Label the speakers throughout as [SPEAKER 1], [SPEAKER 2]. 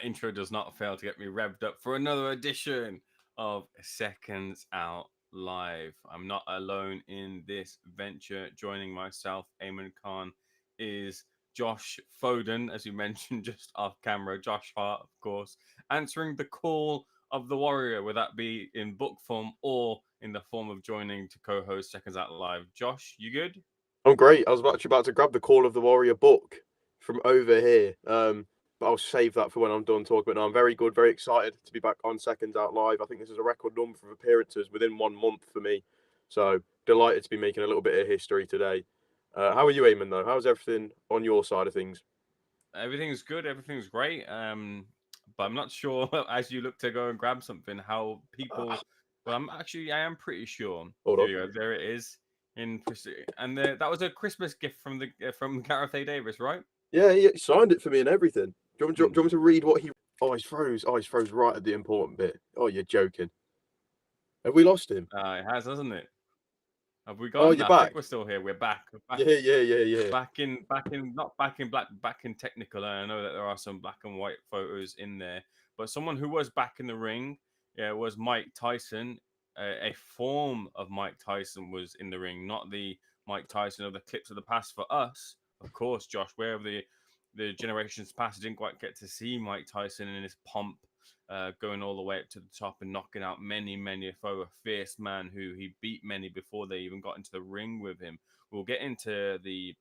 [SPEAKER 1] intro does not fail to get me revved up for another edition of Seconds Out Live. I'm not alone in this venture. Joining myself, Ayman Khan, is Josh Foden, as you mentioned just off camera. Josh Hart, of course, answering the call of the Warrior, whether that be in book form or in the form of joining to co-host Seconds Out Live. Josh, you good?
[SPEAKER 2] I'm great. I was actually about to grab the Call of the Warrior book from over here, but I'll save that for when I'm done talking. But no, I'm very good, very excited to be back on Seconds Out Live. I think this is a record number of appearances within 1 month for me. So delighted to be making a little bit of history today. How are you, Eamon, though? How's everything on your side of things?
[SPEAKER 1] Everything's good. Everything's great. But I'm not sure as you look to go and grab something how people. Well, I am pretty sure.
[SPEAKER 2] Hold
[SPEAKER 1] Here
[SPEAKER 2] on.
[SPEAKER 1] you go. There it is. And that was a Christmas gift from the from Gareth A. Davis, right?
[SPEAKER 2] Yeah, he signed it for me and everything. Do you
[SPEAKER 1] Hmm.
[SPEAKER 2] want me to read what he... Oh, he's froze. Oh, he's froze right at the important bit. Oh, you're joking. Have we lost him?
[SPEAKER 1] It has, hasn't it? Have we
[SPEAKER 2] Oh,
[SPEAKER 1] gone?
[SPEAKER 2] you're
[SPEAKER 1] I think
[SPEAKER 2] back.
[SPEAKER 1] we're still here. We're back. We're back.
[SPEAKER 2] Yeah.
[SPEAKER 1] Not back in black, back in technical. And I know that there are some black and white photos in there, but someone who was back in the ring, yeah, was Mike Tyson. A form of Mike Tyson was in the ring, not the Mike Tyson of the clips of the past. For us, of course, Josh, where the generations past, didn't quite get to see Mike Tyson in his pomp, going all the way up to the top and knocking out many a foe, a fierce man who he beat many before they even got into the ring with him. We'll get into the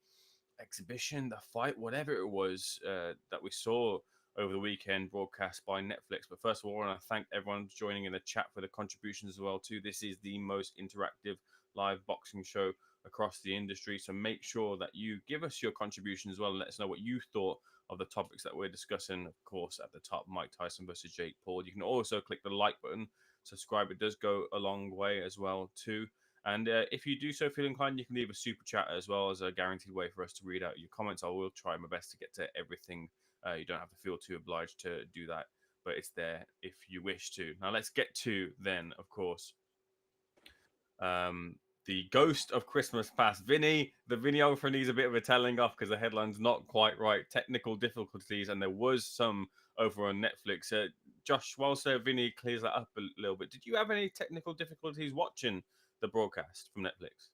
[SPEAKER 1] exhibition, the fight, whatever it was that we saw over the weekend, broadcast by Netflix. But first of all, I want to thank everyone joining in the chat for the contributions as well too. This is the most interactive live boxing show across the industry, so make sure that you give us your contribution as well and let us know what you thought of the topics that we're discussing. Of course, at the top, Mike Tyson versus Jake Paul. You can also click the like button, subscribe. It does go a long way as well too. And if you do so feel inclined, you can leave a super chat as well as a guaranteed way for us to read out your comments. I will try my best to get to everything. You don't have to feel too obliged to do that, but it's there if you wish to. Now, let's get to then, of course, um, the ghost of Christmas past. Vinny, the videographer needs a bit of a telling off because the headline's not quite right. Technical difficulties, and there was some over on Netflix. Josh, whilst Vinny clears that up a little bit, did you have any technical difficulties watching the broadcast from Netflix?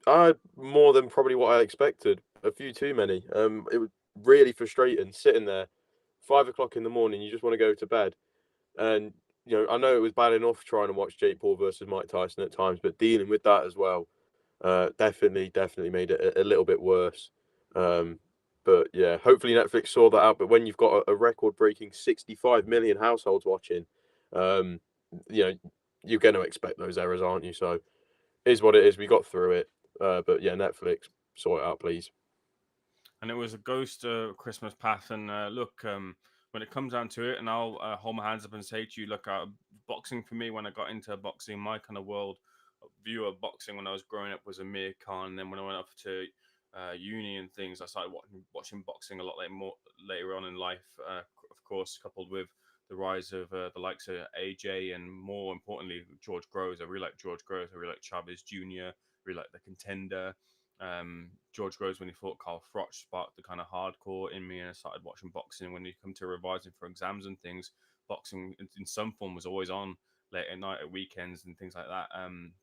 [SPEAKER 2] I had more than probably what I expected. A few too many. It was really frustrating sitting there, 5 o'clock in the morning. You just want to go to bed, and I know it was bad enough trying to watch Jake Paul versus Mike Tyson at times, but dealing with that as well, definitely made it a little bit worse. Um, but yeah, hopefully Netflix saw that out. But when you've got a record-breaking 65 million households watching, um, you know, you're going to expect those errors, aren't you? So is what it is. We got through it. But yeah, Netflix, sort it out, please.
[SPEAKER 1] And it was a ghost Christmas past. And look, when it comes down to it, and I'll hold my hands up and say to you, look, boxing for me, when I got into boxing, my kind of world view of boxing when I was growing up was Amir Khan. And then when I went off to uni and things, I started watching boxing a lot later on in life, of course, coupled with the rise of the likes of AJ and more importantly, George Groves. I really like George Groves. I really like Chavez Jr., really like The Contender. George Groves, when he fought Carl Froch, sparked the kind of hardcore in me, and I started watching boxing. When you come to revising for exams and things, boxing in some form was always on late at night, at weekends, and things like that.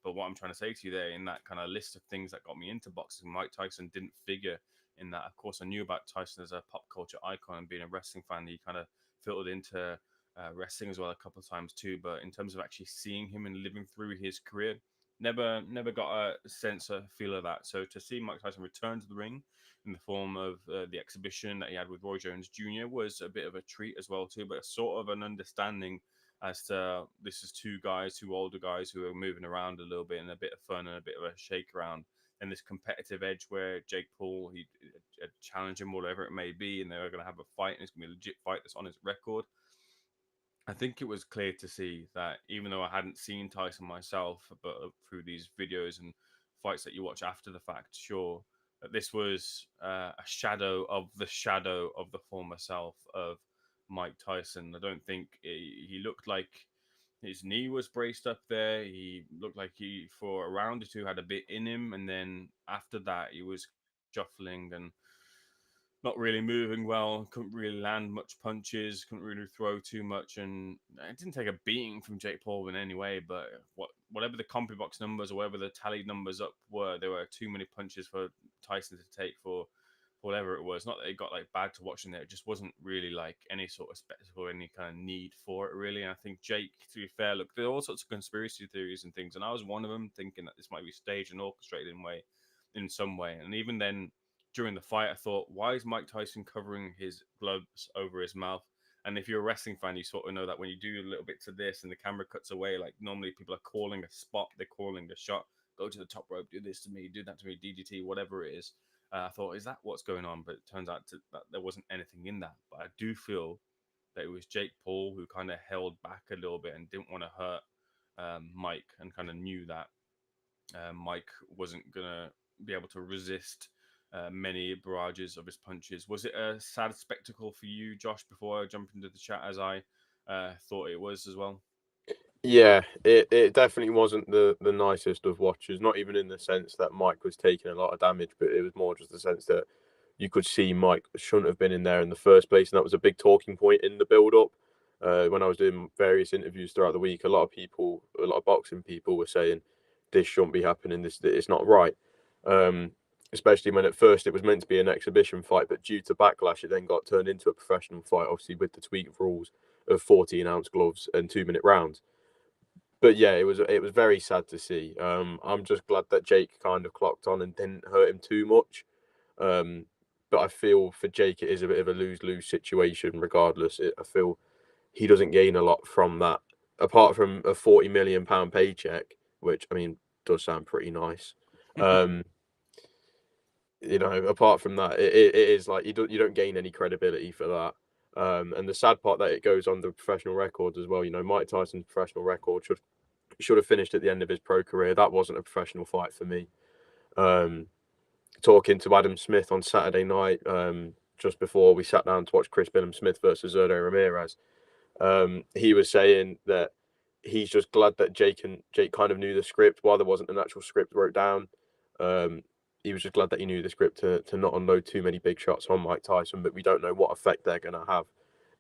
[SPEAKER 1] But what I'm trying to say to you there, in that kind of list of things that got me into boxing, Mike Tyson didn't figure in that. Of course, I knew about Tyson as a pop culture icon and being a wrestling fan. He kind of filtered into wrestling as well a couple of times too. But in terms of actually seeing him and living through his career, never got a sense or feel of that. So to see Mike Tyson return to the ring in the form of the exhibition that he had with Roy Jones Jr. was a bit of a treat as well too, but sort of an understanding as to this is two older guys who are moving around a little bit and a bit of fun and a bit of a shake around. And this competitive edge where Jake Paul, he challenge him, whatever it may be, and they're going to have a fight, and it's going to be a legit fight that's on his record. I think it was clear to see that even though I hadn't seen Tyson myself, but through these videos and fights that you watch after the fact, sure, that this was a shadow of the former self of Mike Tyson. I don't think he looked like his knee was braced up there. He looked like he, for a round or two, had a bit in him. And then after that, he was shuffling and not really moving well, couldn't really land much punches, couldn't really throw too much, and it didn't take a beating from Jake Paul in any way. But whatever the CompuBox numbers or whatever the tally numbers up were, there were too many punches for Tyson to take for whatever it was. Not that it got like bad to watch in there, it just wasn't really like any sort of spectacle or any kind of need for it really. And I think Jake, to be fair, look, there are all sorts of conspiracy theories and things, and I was one of them, thinking that this might be staged and orchestrated in some way. And even then, during the fight, I thought, why is Mike Tyson covering his gloves over his mouth? And if you're a wrestling fan, you sort of know that when you do a little bit to this and the camera cuts away, like normally people are calling a spot, they're calling a shot, go to the top rope, do this to me, do that to me, DDT, whatever it is. I thought, is that what's going on? But it turns out that there wasn't anything in that. But I do feel that it was Jake Paul who kind of held back a little bit and didn't want to hurt Mike, and kind of knew that Mike wasn't going to be able to resist many barrages of his punches. Was it a sad spectacle for you, Josh, before I jump into the chat, as I thought it was as well?
[SPEAKER 2] Yeah, it definitely wasn't the nicest of watches, not even in the sense that Mike was taking a lot of damage, but it was more just the sense that you could see Mike shouldn't have been in there in the first place. And that was a big talking point in the build-up. When I was doing various interviews throughout the week, a lot of boxing people were saying, this shouldn't be happening, it's not right. Especially when at first it was meant to be an exhibition fight, but due to backlash, it then got turned into a professional fight, obviously with the tweaked rules of 14-ounce gloves and 2-minute rounds. But yeah, it was very sad to see. I'm just glad that Jake kind of clocked on and didn't hurt him too much. But I feel for Jake it is a bit of a lose-lose situation. Regardless, I feel he doesn't gain a lot from that, apart from a £40 million paycheck, which I mean does sound pretty nice. Apart from that, it is like you don't gain any credibility for that. And the sad part that it goes on the professional records as well. Mike Tyson's professional record should have finished at the end of his pro career. That wasn't a professional fight for me. Talking to Adam Smith on Saturday night, just before we sat down to watch Chris Billam-Smith versus Zurdo Ramirez, he was saying that he's just glad that Jake kind of knew the script while there wasn't an actual script wrote down. He was just glad that he knew the script to not unload too many big shots on Mike Tyson, but we don't know what effect they're going to have.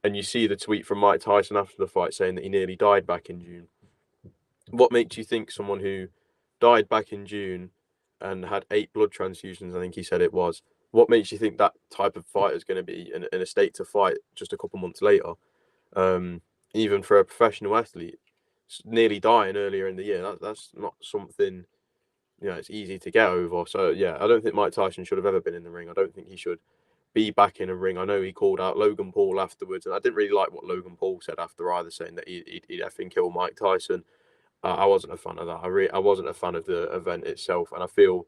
[SPEAKER 2] And you see the tweet from Mike Tyson after the fight saying that he nearly died back in June. What makes you think someone who died back in June and had 8 blood transfusions, I think he said it was, what makes you think that type of fighter is going to be in a state to fight just a couple months later? Even for a professional athlete, nearly dying earlier in the year, that's not something, it's easy to get over. So, yeah, I don't think Mike Tyson should have ever been in the ring. I don't think he should be back in a ring. I know he called out Logan Paul afterwards, and I didn't really like what Logan Paul said after either, saying that he'd effing kill Mike Tyson. I wasn't a fan of that. I wasn't a fan of the event itself, and I feel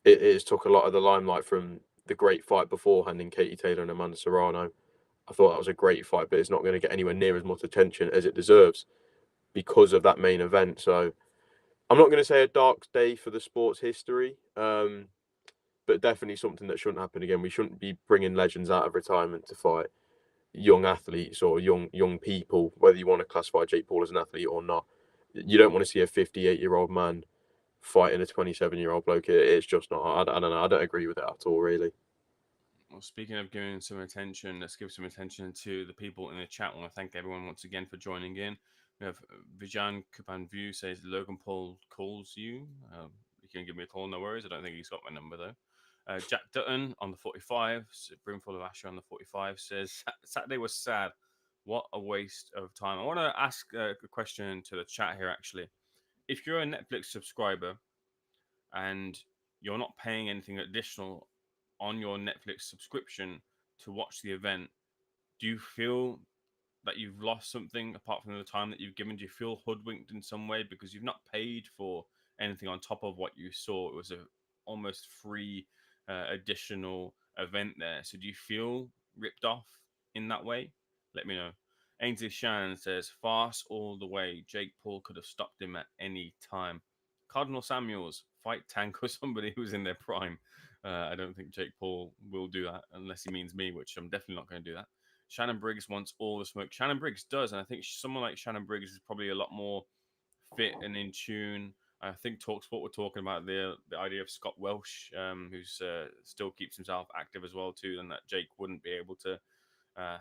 [SPEAKER 2] it has took a lot of the limelight from the great fight beforehand in Katie Taylor and Amanda Serrano. I thought that was a great fight, but it's not going to get anywhere near as much attention as it deserves because of that main event. So I'm not going to say a dark day for the sport's history, but definitely something that shouldn't happen again. We shouldn't be bringing legends out of retirement to fight young athletes or young people, whether you want to classify Jake Paul as an athlete or not. You don't want to see a 58-year-old man fighting a 27-year-old bloke. It's just not. I don't know. I don't agree with it at all, really.
[SPEAKER 1] Well, speaking of giving some attention, let's give some attention to the people in the chat. I want to thank everyone once again for joining in. We have Vijan Kupanvu says, Logan Paul calls you. You can give me a call, no worries. I don't think he's got my number, though. Jack Dutton on the 45, Brimful of Asher on the 45, says, Saturday was sad. What a waste of time. I want to ask a question to the chat here, actually. If you're a Netflix subscriber and you're not paying anything additional on your Netflix subscription to watch the event, do you feel that you've lost something apart from the time that you've given? Do you feel hoodwinked in some way because you've not paid for anything on top of what you saw? It was a almost free additional event there. So do you feel ripped off in that way? Let me know. Ainsley Shannon says, farce all the way. Jake Paul could have stopped him at any time. Cardinal Samuels, fight Tank or somebody who's in their prime. I don't think Jake Paul will do that unless he means me, which I'm definitely not going to do that. Shannon Briggs wants all the smoke. Shannon Briggs does, and I think someone like Shannon Briggs is probably a lot more fit and in tune I think Talksport were talking about the idea of Scott Welsh, who's still keeps himself active as well too, and that Jake wouldn't be able to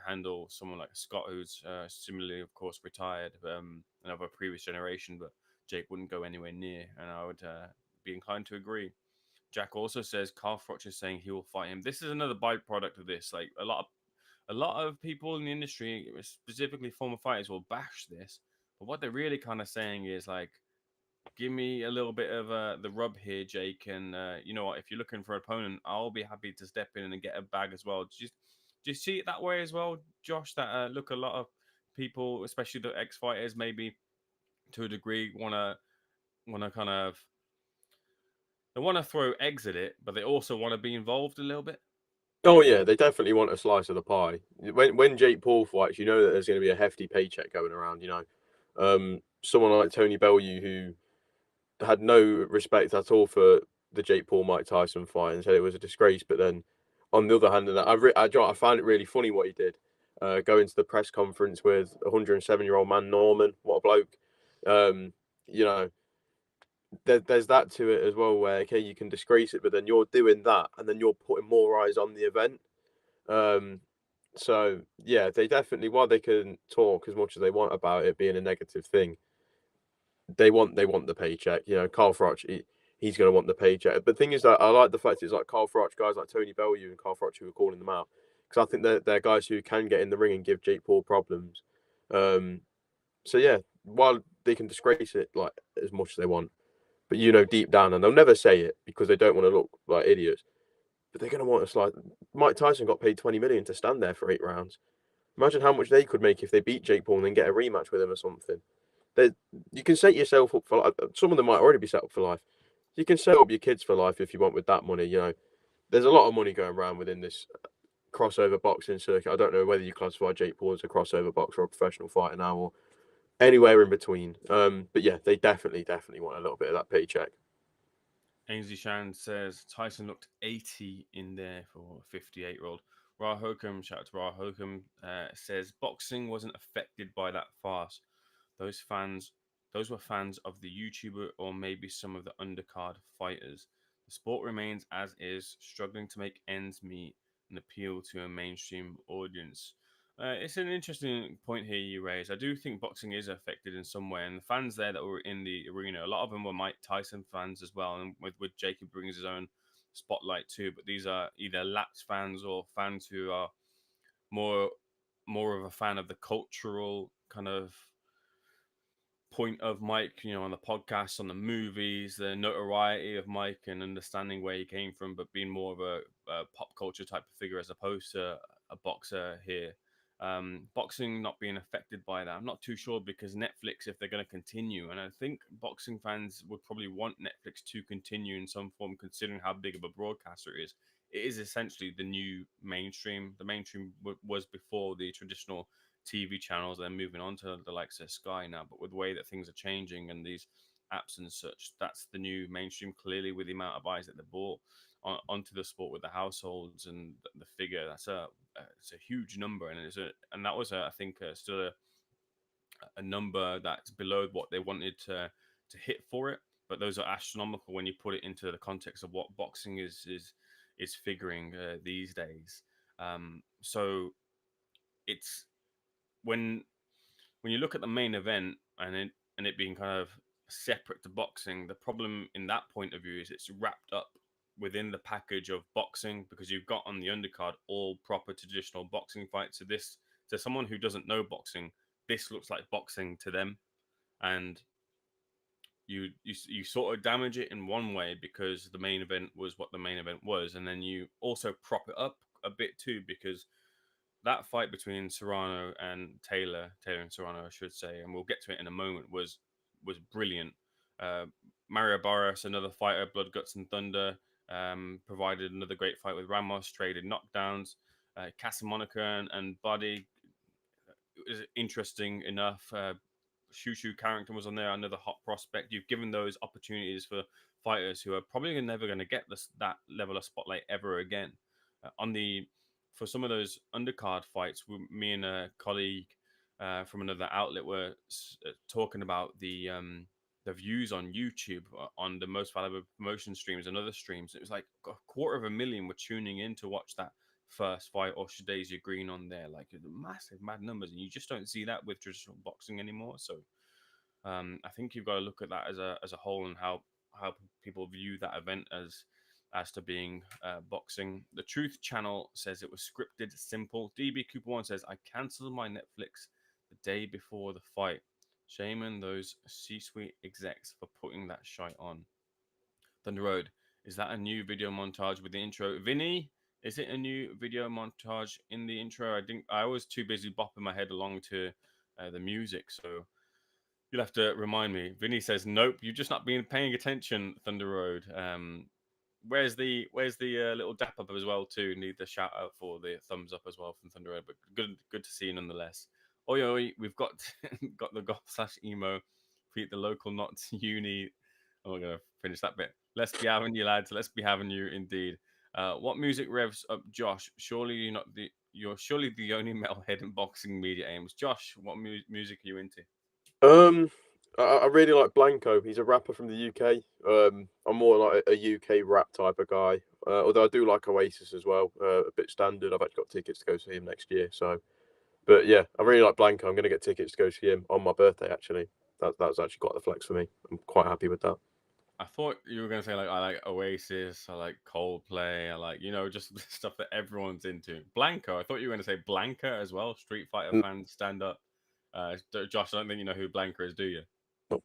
[SPEAKER 1] handle someone like Scott, who's similarly, of course, retired, and of a previous generation, but Jake wouldn't go anywhere near, and I would be inclined to agree. Jack also says Carl Froch is saying he will fight him. This is another byproduct of this. Like a lot of people in the industry, specifically former fighters, will bash this, but what they're really kind of saying is like, give me a little bit of the rub here, Jake, and you know what? If you're looking for an opponent, I'll be happy to step in and get a bag as well. Do you see it that way as well, Josh? That look, a lot of people, especially the ex fighters, maybe to a degree, wanna kind of they want to throw eggs at it, but they also want to be involved a little bit.
[SPEAKER 2] Oh yeah, they definitely want a slice of the pie. When Jake Paul fights, you know that there's going to be a hefty paycheck going around. Someone like Tony Bellew who had no respect at all for the Jake Paul Mike Tyson fight and said it was a disgrace. But then, on the other hand, and I found it really funny what he did. Going to the press conference with a 107-year-old man, Norman. What a bloke! Um, you know, there's that to it as well, where okay, you can disgrace it, but then you're doing that, and then you're putting more eyes on the event. So yeah, they definitely, while they can talk as much as they want about it being a negative thing, they want the paycheck. Carl Froch, he's going to want the paycheck. But the thing is that I like the fact it's like Carl Froch, guys like Tony Bellew and Carl Froch who are calling them out, because I think they're guys who can get in the ring and give Jake Paul problems. So yeah, while they can disgrace it like as much as they want, but deep down, and they'll never say it because they don't want to look like idiots, but they're going to want us like Mike Tyson got paid 20 million to stand there for 8 rounds. Imagine how much they could make if they beat Jake Paul and then get a rematch with him or something. You can set yourself up for life. Some of them might already be set up for life. You can set up your kids for life if you want with that money. There's a lot of money going around within this crossover boxing circuit. I don't know whether you classify Jake Paul as a crossover boxer or a professional fighter now or anywhere in between. But yeah, they definitely want a little bit of that paycheck.
[SPEAKER 1] Ainsley Shan says Tyson looked 80 in there for a 58-year-old. Ra Hokum, shout out to Ra Hokum, says boxing wasn't affected by that fast. Those fans, those were fans of the YouTuber or maybe some of the undercard fighters. The sport remains as is, struggling to make ends meet and appeal to a mainstream audience. It's an interesting point here you raise. I do think boxing is affected in some way, and the fans there that were in the arena, a lot of them were Mike Tyson fans as well, and with Jacob brings his own spotlight too. But these are either lapsed fans or fans who are more more of a fan of the cultural kind of point of Mike, on the podcast, on the movies, the notoriety of Mike, and understanding where he came from, but being more of a pop culture type of figure as opposed to a boxer here. Boxing not being affected by that, I'm not too sure because Netflix, if they're going to continue, and I think boxing fans would probably want Netflix to continue in some form, considering how big of a broadcaster it is essentially the new mainstream. The mainstream was before the traditional TV channels. They're moving on to the likes of Sky now, but with the way that things are changing and these apps and such, that's the new mainstream. Clearly, with the amount of eyes that they brought onto the sport with the households and the figure, it's a huge number, and that was I think still a number that's below what they wanted to hit for it. But those are astronomical when you put it into the context of what boxing is figuring these days. So it's when you look at the main event and it being kind of separate to boxing, the problem in that point of view is it's wrapped up within the package of boxing because you've got on the undercard all proper traditional boxing fights. So this, to someone who doesn't know boxing, this looks like boxing to them, and you sort of damage it in one way because the main event was what the main event was, and then you also prop it up a bit too because that fight between Serrano and Taylor and Serrano, I should say, and we'll get to it in a moment, was brilliant. Mario Barras, another fighter, Blood, Guts, and Thunder, provided another great fight with Ramos, traded knockdowns. Casamonica and Buddy is interesting enough. Shushu Carrington was on there, another hot prospect. You've given those opportunities for fighters who are probably never going to get that level of spotlight ever again. For some of those undercard fights, me and a colleague from another outlet were talking about the views on YouTube on the most valuable promotion streams and other streams. It was like 250,000 were tuning in to watch that first fight or Shadesia Green on there. Like massive, mad numbers, and you just don't see that with traditional boxing anymore. So I think you've got to look at that as a whole and how people view that event as to being boxing. The Truth Channel says it was scripted, simple. DB Cooper One says I cancelled my Netflix the day before the fight. Shame on those C-suite execs for putting that shite on. Thunder Road, is that a new video montage with the intro? Vinny, is it a new video montage in the intro? I was too busy bopping my head along to the music, so you'll have to remind me. Vinny says, nope, you've just not been paying attention, Thunder Road. Where's the little dap up as well too? Need the shout out for the thumbs up as well from Thunder Road, but good to see you nonetheless. Oh yeah, we've got got the golf/emo feat the local not uni. Oh, we're gonna finish that bit. Let's be having you, lads. Let's be having you indeed. What music revs up, Josh? You're surely the only metalhead in boxing media aims. Josh, what music are you into?
[SPEAKER 2] I really like Blanco. He's a rapper from the UK. I'm more like a UK rap type of guy. Although I do like Oasis as well. A bit standard. I've actually got tickets to go see him next year. So, but yeah, I really like Blanco. I'm going to get tickets to go see him on my birthday. Actually, that's actually quite the flex for me. I'm quite happy with that.
[SPEAKER 1] I thought you were gonna say like I like Oasis, I like Coldplay, I like just stuff that everyone's into. Blanco, I thought you were gonna say Blanca as well. Street Fighter fans stand up. Josh, I don't think you know who Blanca is, do you?
[SPEAKER 2] Nope.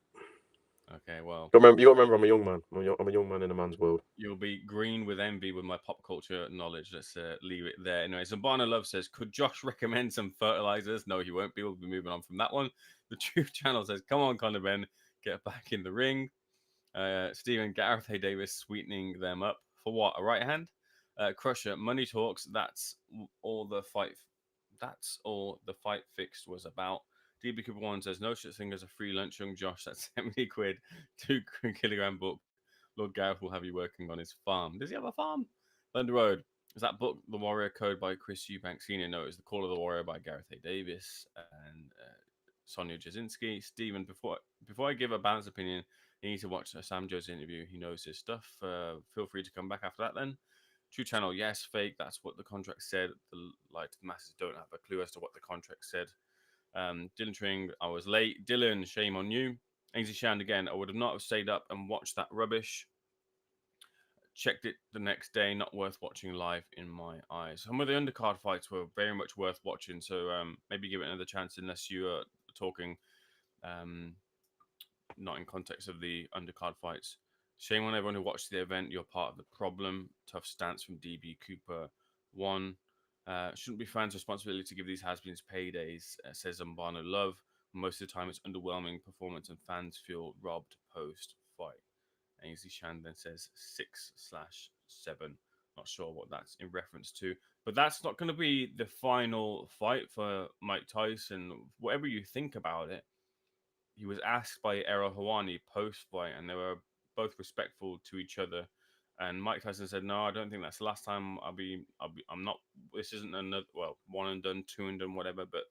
[SPEAKER 1] Okay, well,
[SPEAKER 2] You got to remember, I'm a young man. I'm a young man in a man's world.
[SPEAKER 1] you'll be green with envy with my pop culture knowledge. Let's leave it there. Anyway, Zabana Love says, could Josh recommend some fertilizers? No, he won't be. We'll be moving on from that one. The Truth Channel says, come on, Conor Ben, get back in the ring. Stephen Gareth A. Davis sweetening them up for what? A right hand? Crusher, money talks. That's all the fight. That's all the fight fixed was about. DB Cooper One says no such thing as a free lunch, young Josh. That's 70 quid, 2 kilogram book. Lord Gareth will have you working on his farm. Does he have a farm? Thunder Road. Is that book The Warrior Code by Chris Eubank Sr.? No, it's The Call of the Warrior by Gareth A. Davis and Sonia Jasinski. Stephen, before I give a balanced opinion, you need to watch Sam Joe's interview. He knows his stuff. Feel free to come back after that then. True Channel, yes, fake. That's what the contract said. The masses don't have a clue as to what the contract said. Dylan Tring, I was late. Dylan, shame on you. Ainsley Shand again, I would have not have stayed up and watched that rubbish. Checked it the next day, not worth watching live in my eyes. Some of the undercard fights were very much worth watching, so maybe give it another chance unless you are talking not in context of the undercard fights. Shame on everyone who watched the event. You're part of the problem. Tough stance from DB Cooper. One, shouldn't be fans' responsibility to give these has-beens paydays, says Umbano Love. Most of the time, it's underwhelming performance and fans feel robbed post-fight. Ainsley Shand then says 6/7. Not sure what that's in reference to. But that's not going to be the final fight for Mike Tyson. Whatever you think about it, he was asked by Errol Hawani post-fight, and they were both respectful to each other. And Mike Tyson said, "No, I don't think that's the last time I'm not. This isn't another one and done, two and done, whatever. But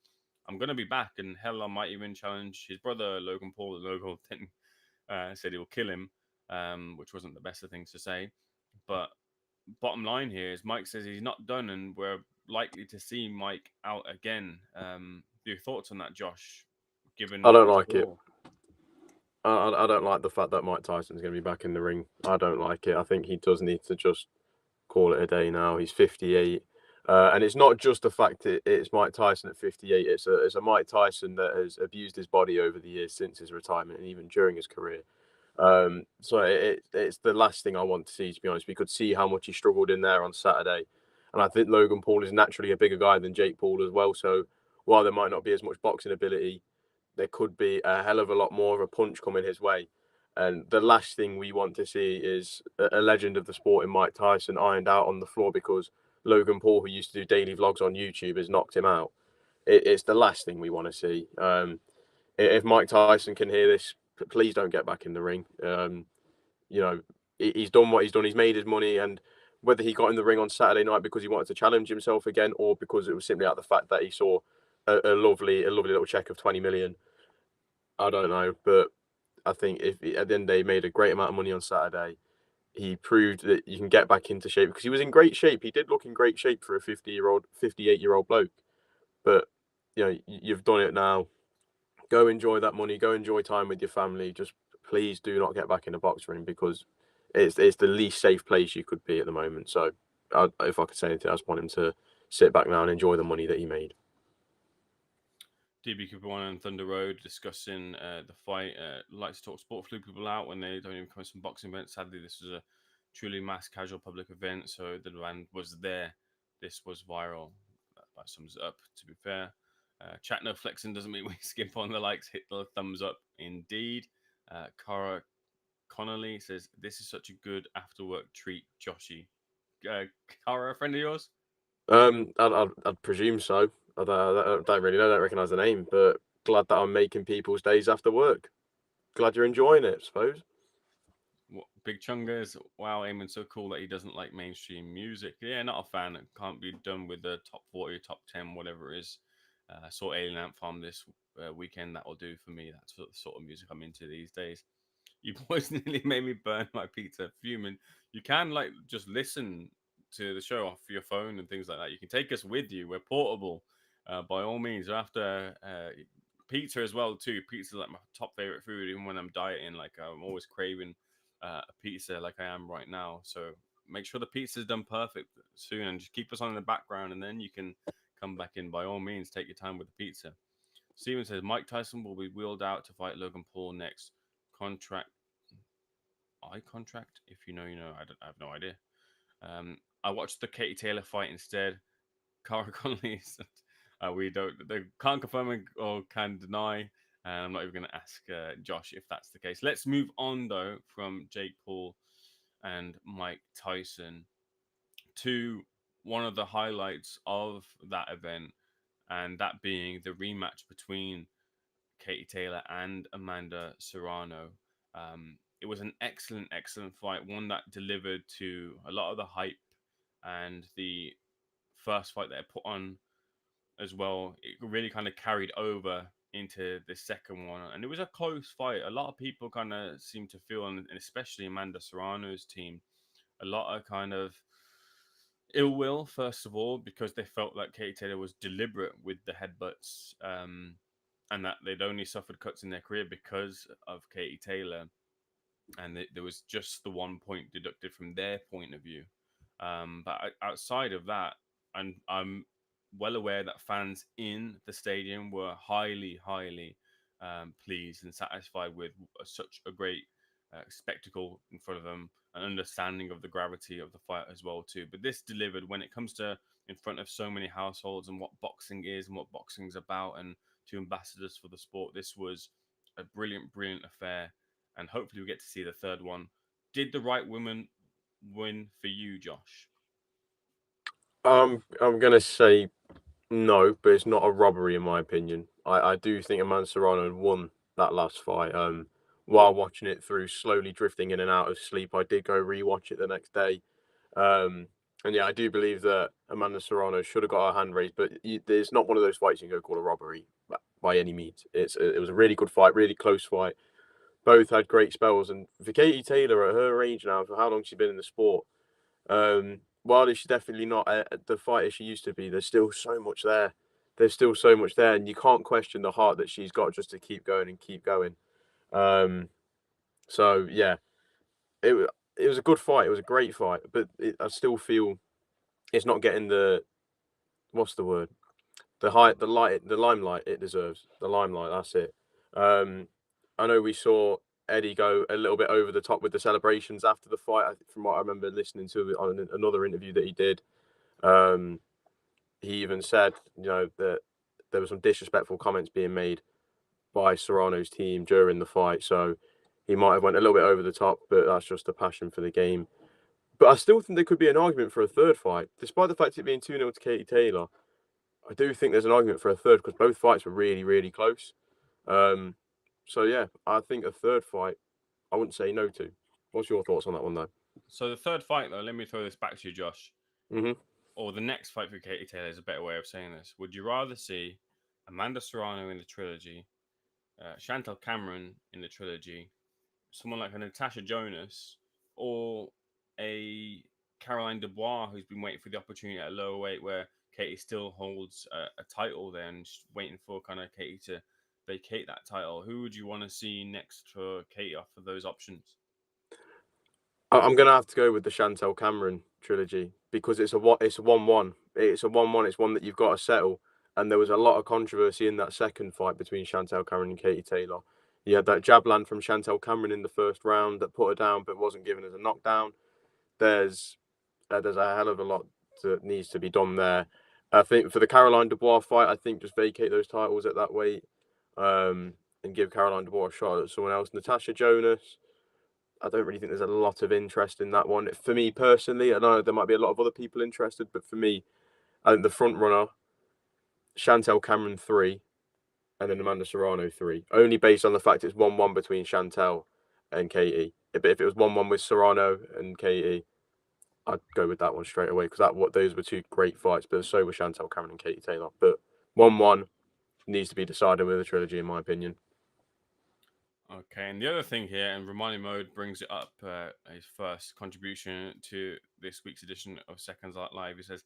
[SPEAKER 1] I'm gonna be back, and hell, I might even challenge his brother Logan Paul." And Logan then said he will kill him, which wasn't the best of things to say. But bottom line here is Mike says he's not done, and we're likely to see Mike out again. Your thoughts on that, Josh? Given
[SPEAKER 2] I don't like it. I don't like the fact that Mike Tyson's going to be back in the ring. I don't like it. I think he does need to just call it a day now. He's 58. And it's not just the fact that it's Mike Tyson at 58. It's a Mike Tyson that has abused his body over the years since his retirement and even during his career. So it's the last thing I want to see, to be honest. We could see how much he struggled in there on Saturday. And I think Logan Paul is naturally a bigger guy than Jake Paul as well. So while there might not be as much boxing ability, there could be a hell of a lot more of a punch coming his way. And the last thing we want to see is a legend of the sport in Mike Tyson ironed out on the floor because Logan Paul, who used to do daily vlogs on YouTube, has knocked him out. It's the last thing we want to see. If Mike Tyson can hear this, please don't get back in the ring. He's done what he's done. He's made his money, and whether he got in the ring on Saturday night because he wanted to challenge himself again, or because it was simply out of the fact that he saw a lovely little check of 20 million, I don't know. But I think if at the end of the day he made a great amount of money on Saturday, he proved that you can get back into shape because he was in great shape. He did look in great shape for a 58-year-old bloke. But you've done it now. Go enjoy that money. Go enjoy time with your family. Just please do not get back in the box ring because it's the least safe place you could be at the moment. So, if I could say anything, I just want him to sit back now and enjoy the money that he made.
[SPEAKER 1] DB Cooper One and Thunder Road discussing the fight. Like to talk sport, flew people out when they don't even come to some boxing events. Sadly, this was a truly mass casual public event, so the demand was there. This was viral. That sums it up. To be fair, chat no flexing doesn't mean we skip on the likes. Hit the thumbs up, indeed. Cara Connolly says this is such a good after work treat, Joshy. Cara, a friend of yours?
[SPEAKER 2] I'd presume so. I don't really know. I don't recognise the name, but glad that I'm making people's days after work. Glad you're enjoying it, I suppose.
[SPEAKER 1] What, Big Chungas, wow, Ayman so cool that he doesn't like mainstream music. Yeah, not a fan. It can't be done with the top 40, top 10, whatever it is. I saw Alien Ant Farm this weekend. That will do for me. That's the sort of music I'm into these days. You boys nearly made me burn my pizza fuming. You can like just listen to the show off your phone and things like that. You can take us with you. We're portable. By all means, after pizza as well too. Pizza is like my top favorite food, even when I'm dieting. Like I'm always craving a pizza, like I am right now. So make sure the pizza is done perfect soon, and just keep us on in the background, and then you can come back in. By all means, take your time with the pizza. Steven says Mike Tyson will be wheeled out to fight Logan Paul next. Contract, eye contract. If you know, you know. I have no idea. I watched the Katie Taylor fight instead. Cara Connolly said, we don't, they can't confirm or can deny. And I'm not even going to ask Josh if that's the case. Let's move on though from Jake Paul and Mike Tyson to one of the highlights of that event, and that being the rematch between Katie Taylor and Amanda Serrano. It was an excellent, excellent fight, one that delivered to a lot of the hype and the first fight that I put on as well. It really kind of carried over into the second one, and it was a close fight. A lot of people kind of seem to feel, and especially Amanda Serrano's team, a lot of kind of ill will, first of all, because they felt like Katie Taylor was deliberate with the headbutts, and that they'd only suffered cuts in their career because of Katie Taylor, and there was just the 1 point deducted from their point of view. But outside of that, and I'm well aware that fans in the stadium were highly, highly pleased and satisfied with such a great spectacle in front of them, an understanding of the gravity of the fight as well too. But this delivered when it comes to in front of so many households and what boxing is and what boxing is about, and two ambassadors for the sport. This was a brilliant, brilliant affair, and hopefully we get to see the third one. Did the right woman win for you, Josh?
[SPEAKER 2] I'm gonna say no, but it's not a robbery in my opinion. I do think Amanda Serrano won that last fight. While watching it through, slowly drifting in and out of sleep, I did go rewatch it the next day. And yeah, I do believe that Amanda Serrano should have got her hand raised, but there's not one of those fights you can go call a robbery by any means. It was a really good fight, really close fight. Both had great spells, and for Katie Taylor at her age now, for how long she's been in the sport, while she's definitely not the fighter she used to be, there's still so much there. There's still so much there, and you can't question the heart that she's got just to keep going and keep going. So yeah, it it was a good fight. It was a great fight, but I still feel it's not getting the what's the word the limelight it deserves. The limelight, that's it. I know we saw Eddie go a little bit over the top with the celebrations after the fight. From what I remember listening to on another interview that he did, um, he even said, that there were some disrespectful comments being made by Serrano's team during the fight. So he might have went a little bit over the top, but that's just a passion for the game. But I still think there could be an argument for a third fight, despite the fact it being 2-0 to Katie Taylor. I do think there's an argument for a third because both fights were really, really close. So yeah, I think a third fight, I wouldn't say no to. What's your thoughts on that one, though?
[SPEAKER 1] So the third fight, though, let me throw this back to you, Josh.
[SPEAKER 2] Mm-hmm.
[SPEAKER 1] Or the next fight for Katie Taylor is a better way of saying this. Would you rather see Amanda Serrano in the trilogy Chantal Cameron in the trilogy, someone like a Natasha Jonas, or a Caroline Dubois who's been waiting for the opportunity at a lower weight where Katie still holds a title there and just waiting for kind of Katie to vacate that title. Who would you want to see next for Katie off of those options?
[SPEAKER 2] I'm gonna have to go with the Chantel Cameron trilogy because it's a 1-1. It's a 1-1. It's one that you've got to settle. And there was a lot of controversy in that second fight between Chantel Cameron and Katie Taylor. You had that jab land from Chantel Cameron in the first round that put her down, but wasn't given as a knockdown. There's there's a hell of a lot that needs to be done there. I think for the Caroline Dubois fight, I think just vacate those titles at that weight, and give Caroline Dubois a shot at someone else. Natasha Jonas, I don't really think there's a lot of interest in that one. For me personally, I know there might be a lot of other people interested, but for me, I think the front runner, Chantel Cameron 3, and then Amanda Serrano 3, only based on the fact it's 1-1 between Chantel and Katie. But if it was 1-1 with Serrano and Katie, I'd go with that one straight away because those were two great fights, but so were Chantel Cameron and Katie Taylor. But 1-1 needs to be decided with a trilogy, in my opinion.
[SPEAKER 1] Okay, and the other thing here, and Romani Mode brings it up, his first contribution to this week's edition of Seconds Out Live. He says,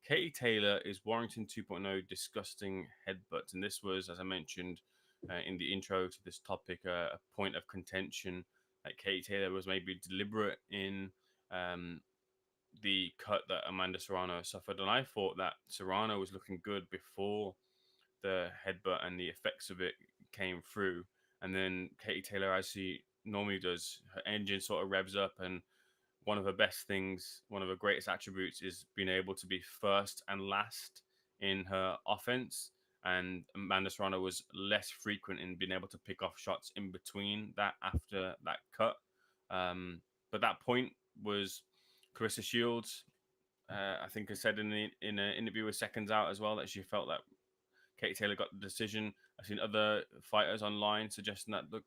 [SPEAKER 1] Katie Taylor is Warrington 2.0 disgusting headbutts. And this was, as I mentioned in the intro to this topic, a point of contention that Katie Taylor was maybe deliberate in the cut that Amanda Serrano suffered. And I thought that Serrano was looking good before the headbutt and the effects of it came through. And then Katie Taylor, as she normally does, her engine sort of revs up. And one of her best things, one of her greatest attributes is being able to be first and last in her offense. And Amanda Serrano was less frequent in being able to pick off shots in between that after that cut. But that point was Carissa Shields. I think I said in an interview with Seconds Out as well that she felt that Katie Taylor got the decision. I've seen other fighters online suggesting that look,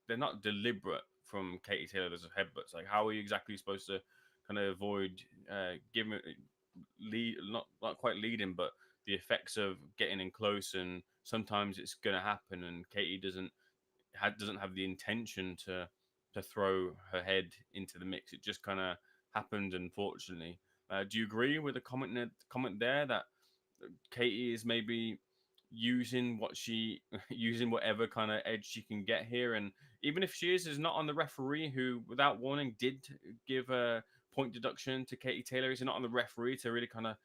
[SPEAKER 1] they're not deliberate from Katie Taylor as a headbutts. Like, how are you exactly supposed to kind of avoid giving lead, not quite leading, but the effects of getting in close, and sometimes it's going to happen, and Katie doesn't have the intention to throw her head into the mix. It just kind of happened, unfortunately. Do you agree with the comment there that Katie is maybe using using whatever kind of edge she can get here, and even if she is not on the referee who, without warning, did give a point deduction to Katie Taylor, is not on the referee to really kind of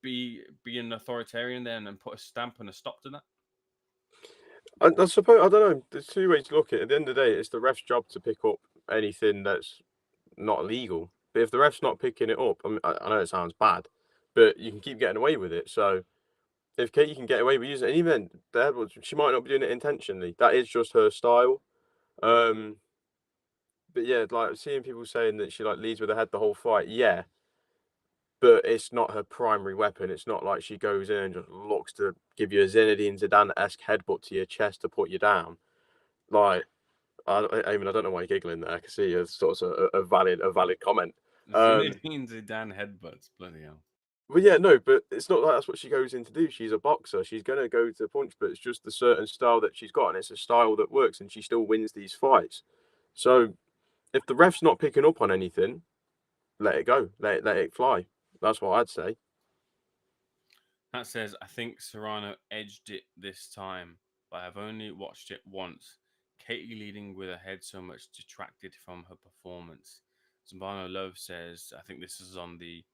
[SPEAKER 1] be an authoritarian there and put a stamp and a stop to that?
[SPEAKER 2] I suppose I don't know. There's two ways to look at it. At the end of the day, it's the ref's job to pick up anything that's not illegal. But if the ref's not picking it up, I know it sounds bad, but you can keep getting away with it. So if Katie can get away with using it, and even she might not be doing it intentionally. That is just her style. Um, but yeah, like seeing people saying that she like leads with her head the whole fight. Yeah, but it's not her primary weapon. It's not like she goes in and just looks to give you a Zinedine Zidane-esque headbutt to your chest to put you down. Like, I mean, I don't know why you're giggling there. I can see it's sort of a valid comment.
[SPEAKER 1] Zinedine Zidane headbutts, bloody hell.
[SPEAKER 2] Well, yeah, no, but it's not like that's what she goes in to do. She's a boxer. She's gonna go to punch, but it's just the certain style that she's got, and it's a style that works, and she still wins these fights. So if the ref's not picking up on anything, let it go. Let it fly. That's what I'd say.
[SPEAKER 1] That says, I think Serrano edged it this time, but I've only watched it once. Katie leading with her head so much detracted from her performance. Zambano Love says, I think this is on the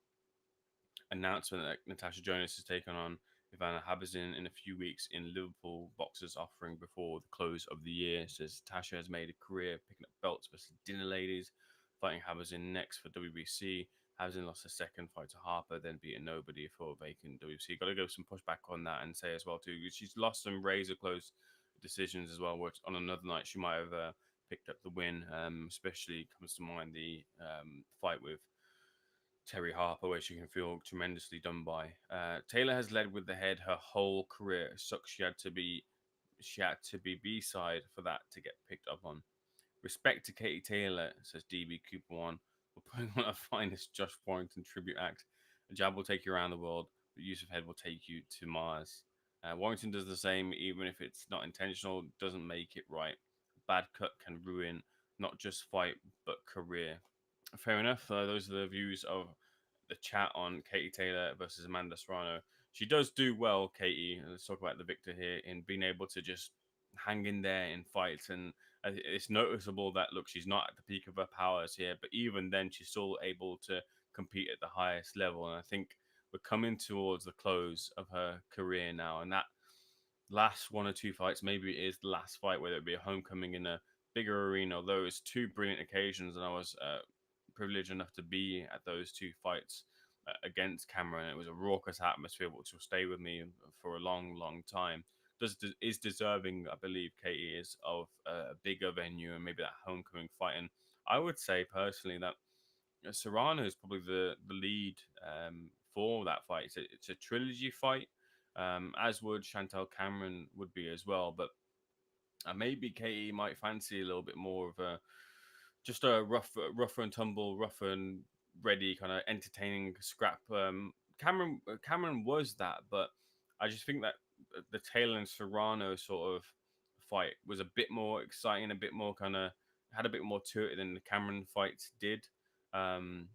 [SPEAKER 1] announcement that Natasha Jonas has taken on Ivana Habazin in a few weeks in Liverpool boxers offering before the close of the year. Says Tasha has made a career picking up belts for dinner ladies, fighting Habazin next for WBC. Habazin lost her second fight to Harper, then beating nobody for a vacant WBC. Got to go some pushback on that and say as well too, she's lost some razor close decisions as well. Which on another night she might have picked up the win. Especially comes to mind the fight with Terry Harper, where she can feel tremendously done by. Taylor has led with the head her whole career. It sucks she had to be B-side for that to get picked up on. Respect to Katie Taylor, says DB Cooper One. We're putting on our finest Josh Warrington tribute act. A jab will take you around the world, but use of head will take you to Mars. Warrington does the same, even if it's not intentional, doesn't make it right. Bad cut can ruin not just fight but career. Fair enough. Those are the views of the chat on Katie Taylor versus Amanda Serrano. She does do well, Katie. Let's talk about the victor here in being able to just hang in there in fights, and it's noticeable that look, she's not at the peak of her powers here, but even then, she's still able to compete at the highest level. And I think we're coming towards the close of her career now, and that last one or two fights, maybe it is the last fight, whether it be a homecoming in a bigger arena. Although it's two brilliant occasions, and I was privileged enough to be at those two fights against Cameron. It was a raucous atmosphere, which will stay with me for a long, long time. Is deserving, I believe, Katie is of a bigger venue and maybe that homecoming fight. And I would say personally that Serrano is probably the lead for that fight. It's a trilogy fight, as would Chantel Cameron would be as well. But maybe Katie might fancy a little bit more of a just a rougher and tumble, rougher and ready kind of entertaining scrap. Cameron was that, but I just think that the Taylor and Serrano sort of fight was a bit more exciting, a bit more kind of had a bit more to it than the Cameron fights did. Um,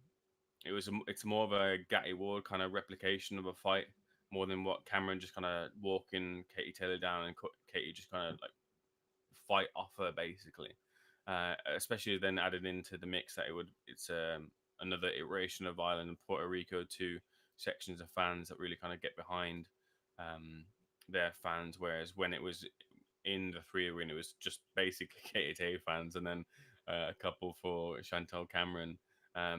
[SPEAKER 1] it's more of a Gatti Ward kind of replication of a fight more than what Cameron just kind of walking Katie Taylor down and Katie just kind of like fight off her basically. Especially then added into the mix that it's another iteration of Ireland and Puerto Rico, two sections of fans that really kind of get behind um, their fans, whereas when it was in the three arena, it was just basically KTA fans and then a couple for Chantel Cameron.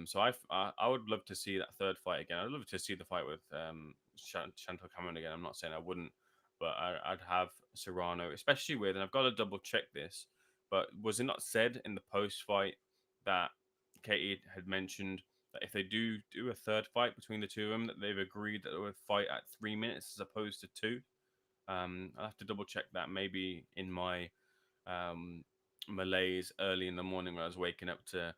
[SPEAKER 1] So I would love to see that third fight again. I'd love to see the fight with Chantel Cameron again. I'm not saying I wouldn't, but I'd have Serrano, especially with, and I've got to double check this, but was it not said in the post fight that Katie had mentioned that if they do a third fight between the two of them, that they've agreed that they would fight at 3 minutes as opposed to two? I'll have to double check that. Maybe in my malaise early in the morning when I was waking up to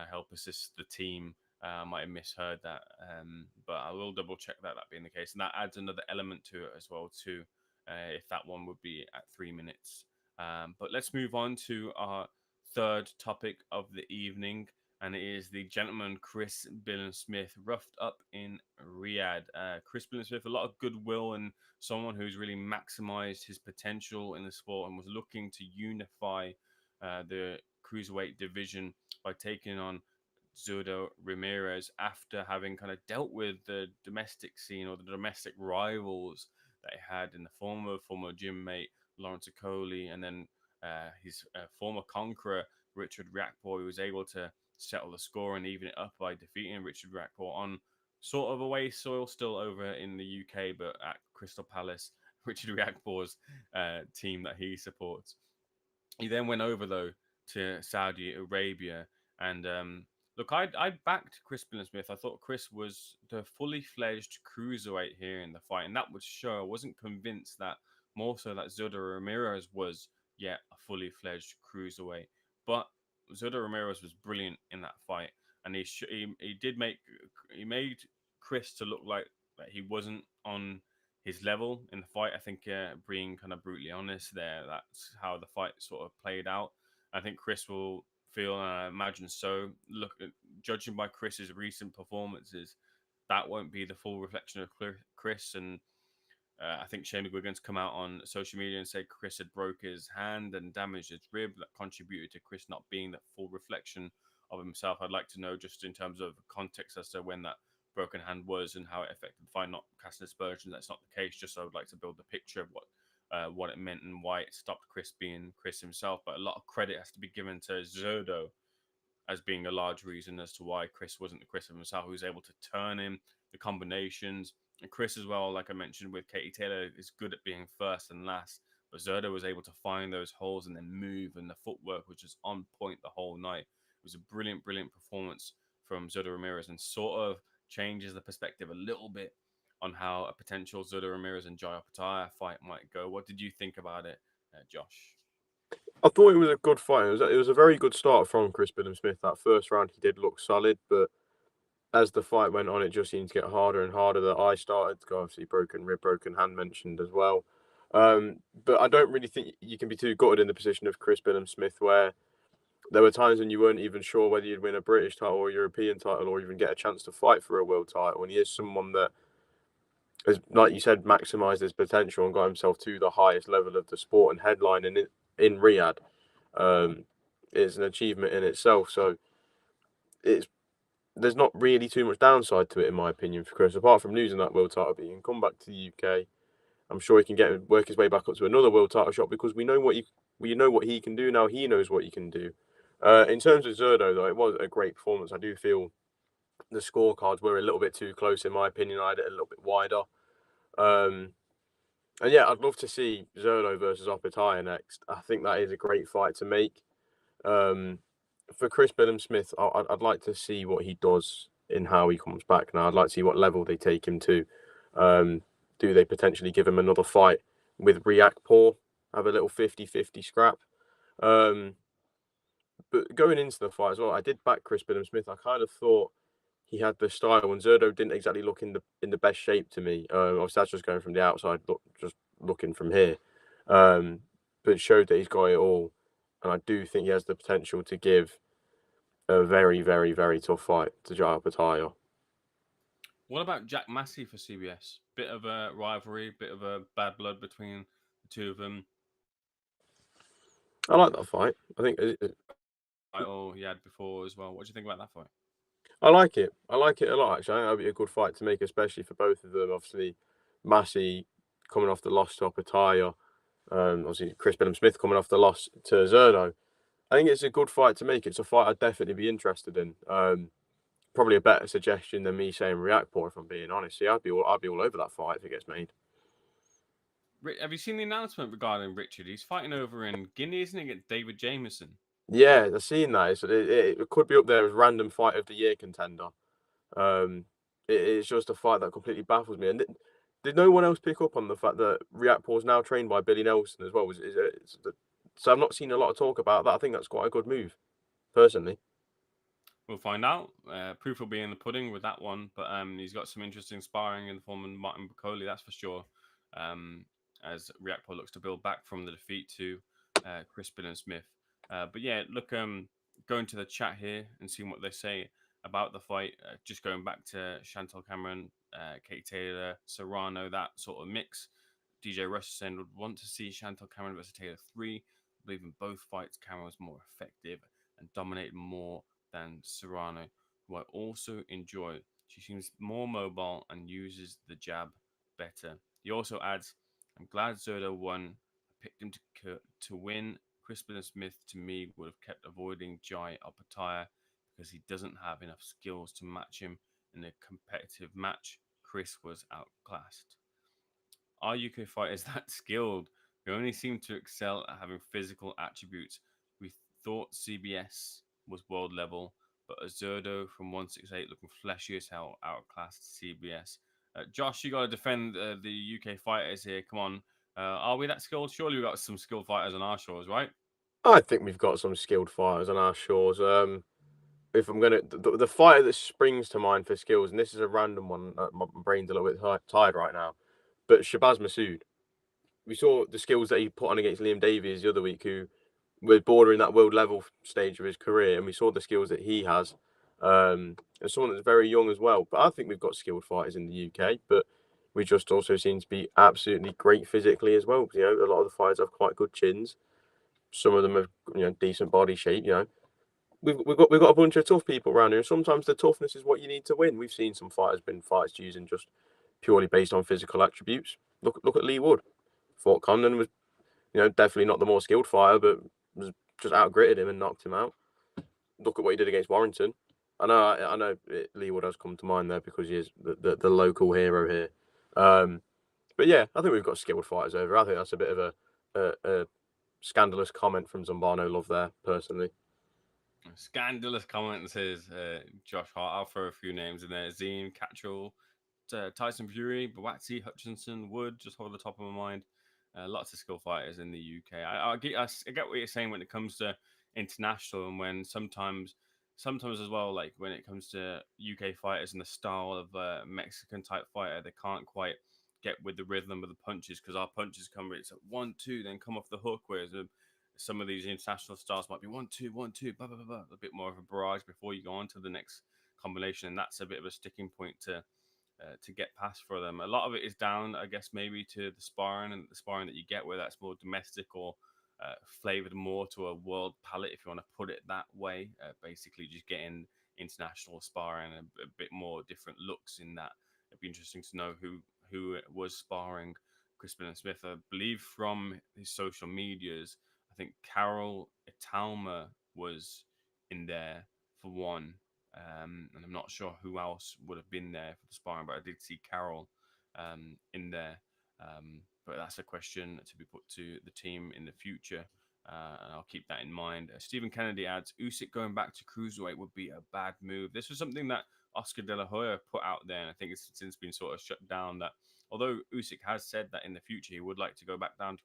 [SPEAKER 1] help assist the team, I might have misheard that. But I will double check that being the case, and that adds another element to it as well too. If that one would be at 3 minutes. But let's move on to our third topic of the evening, and it is the gentleman Chris Billam-Smith roughed up in Riyadh. Chris Billam-Smith, a lot of goodwill and someone who's really maximized his potential in the sport and was looking to unify the cruiserweight division by taking on Zurdo Ramirez after having kind of dealt with the domestic scene or the domestic rivals that he had in the former gym mate Lawrence Okoli, and then his former conqueror Richard Riakporhe, who was able to settle the score and even it up by defeating Richard Riakporhe on sort of away soil, still over in the UK, but at Crystal Palace, Richard Riakporhe's team that he supports. He then went over though to Saudi Arabia, and look, I backed Chris Billam-Smith. I thought Chris was the fully fledged cruiserweight here in the fight, and that would show. I wasn't convinced that more so that Zurdo Ramirez was yet a fully fledged cruiserweight, but Zurdo Ramirez was brilliant in that fight, and he did he made Chris to look like that he wasn't on his level in the fight. I think being kind of brutally honest there, that's how the fight sort of played out. I think Chris will feel, and I imagine so. Look, judging by Chris's recent performances, that won't be the full reflection of Chris. And I think Shane McGuigan's come out on social media and said Chris had broke his hand and damaged his rib. That contributed to Chris not being that full reflection of himself. I'd like to know just in terms of context as to when that broken hand was and how it affected the fight. Not casting aspersions, that's not the case. Just so I would like to build the picture of what it meant and why it stopped Chris being Chris himself. But a lot of credit has to be given to Zurdo as being a large reason as to why Chris wasn't the Chris of himself, who was able to turn him, the combinations. And Chris as well, like I mentioned with Katie Taylor, is good at being first and last. But Zurdo was able to find those holes and then move, and the footwork was just on point the whole night. It was a brilliant, brilliant performance from Zurdo Ramirez, and sort of changes the perspective a little bit on how a potential Zurdo Ramirez and Jai Opetaia fight might go. What did you think about it, Josh?
[SPEAKER 2] I thought it was a good fight. It was a very good start from Chris Billam-Smith. That first round, he did look solid, but as the fight went on, it just seemed to get harder and harder. The eye started to go, obviously broken rib, broken hand mentioned as well. But I don't really think you can be too gutted in the position of Chris Billam-Smith, where there were times when you weren't even sure whether you'd win a British title or a European title or even get a chance to fight for a world title. And he is someone that has, like you said, maximised his potential and got himself to the highest level of the sport and headline in Riyadh. It's an achievement in itself. So it's there's not really too much downside to it, in my opinion, for Chris, apart from losing that world title. But he can come back to the UK. I'm sure he can work his way back up to another world title shot because we know what he can do now. He knows what he can do. In terms of Zurdo, though, it was a great performance. I do feel the scorecards were a little bit too close, in my opinion. I had it a little bit wider. And yeah, I'd love to see Zurdo versus Opetaya next. I think that is a great fight to make. For Chris Billam-Smith, I'd like to see what he does in how he comes back now. I'd like to see what level they take him to. Do they potentially give him another fight with Riakporhe, have a little 50-50 scrap? But going into the fight as well, I did back Chris Billam-Smith. I kind of thought he had the style, and Zurdo didn't exactly look in the best shape to me. Obviously, that's just going from the outside, just looking from here. But it showed that he's got it all, and I do think he has the potential to give a very, very, very tough fight to Jai Opetaya.
[SPEAKER 1] What about Jack Massey for CBS? Bit of a rivalry, bit of a bad blood between the two of them.
[SPEAKER 2] I like that fight. I think
[SPEAKER 1] Title he had before as well. What do you think about that fight?
[SPEAKER 2] I like it. I like it a lot, actually. I think that'd be a good fight to make, especially for both of them. Obviously, Massey coming off the loss to Opetaya. Obviously, Chris Billam-Smith coming off the loss to Zurdo. I think it's a good fight to make. It's a fight I'd definitely be interested in. Probably a better suggestion than me saying Riakporhe, if I'm being honest. See, I'd be all over that fight if it gets made.
[SPEAKER 1] Have you seen the announcement regarding Richard? He's fighting over in Guinea, isn't he, against David Jameson?
[SPEAKER 2] Yeah, I've seen that. It could be up there as random fight of the year contender. It's just a fight that completely baffles me. And did no one else pick up on the fact that Riakporhe is now trained by Billy Nelson as well? So I've not seen a lot of talk about that. I think that's quite a good move, personally.
[SPEAKER 1] We'll find out. Proof will be in the pudding with that one, but he's got some interesting sparring in the form of Martin Bacoli, that's for sure. As Riakporhe looks to build back from the defeat to Chris Billam-Smith. But yeah, look, going to the chat here and seeing what they say about the fight. Just going back to Chantal Cameron, Kate Taylor, Serrano, that sort of mix. DJ Rush saying would want to see Chantal Cameron versus Taylor 3. I believe in both fights, Cameron was more effective and dominated more than Serrano, who I also enjoy. She seems more mobile and uses the jab better. He also adds, I'm glad Zurdo won. I picked him to win. Chris Billam-Smith, to me, would have kept avoiding Jai Opetaya because he doesn't have enough skills to match him in a competitive match. Chris was outclassed. Are UK fighters that skilled? We only seem to excel at having physical attributes. We thought CBS was world level, but Zurdo from 168 looking fleshy as hell outclassed CBS. Josh, you got to defend the UK fighters here. Come on. Are we that skilled? Surely we've got some skilled fighters on our shores, right?
[SPEAKER 2] I think we've got some skilled fighters on our shores. If I'm gonna, the fighter that springs to mind for skills, and this is a random one, my brain's a little bit tired right now, but Shabazz Massoud. We saw the skills that he put on against Liam Davies the other week, who was bordering that world level stage of his career, and we saw the skills that he has. And someone that's very young as well. But I think we've got skilled fighters in the UK, but we just also seem to be absolutely great physically as well. You know, a lot of the fighters have quite good chins. Some of them have, decent body shape. We've got a bunch of tough people around here. And sometimes the toughness is what you need to win. We've seen some fighters been fights using just purely based on physical attributes. Look at Lee Wood. Fought Condon was, definitely not the more skilled fighter, but was just outgritted him and knocked him out. Look at what he did against Warrington. I know Lee Wood has come to mind there because he is the local hero here. But yeah, I think we've got skilled fighters over. I think that's a bit of a scandalous comment from Zumbano Love there, personally.
[SPEAKER 1] Scandalous comment, says Josh Hart. I'll throw a few names in there. Zine, Catchall, Tyson Fury, Bawatsi, Hutchinson, Wood, just hold the top of my mind. Lots of skill fighters in the UK. I get what you're saying when it comes to international, and when sometimes as well, like when it comes to UK fighters and the style of a Mexican type fighter, they can't quite get with the rhythm of the punches, because our punches come, it's like 1-2, then come off the hook, whereas some of these international stars might be 1-2, 1-2, blah, blah, blah, blah, a bit more of a barrage before you go on to the next combination, and that's a bit of a sticking point to get past for them. A lot of it is down, I guess, maybe to the sparring and the sparring that you get, where that's more domestic or flavored more to a world palate, if you want to put it that way. Basically, just getting international sparring and a bit more different looks in that. It'd be interesting to know who was sparring Chris Billam-Smith. I believe from his social medias, I think Carol Italma was in there for one. And I'm not sure who else would have been there for the sparring, but I did see Carol in there. But that's a question to be put to the team in the future, and I'll keep that in mind. Stephen Kennedy adds, Usyk going back to cruiserweight would be a bad move. This was something that Oscar De La Hoya put out there, and I think it's since been sort of shut down. That although Usyk has said that in the future he would like to go back down to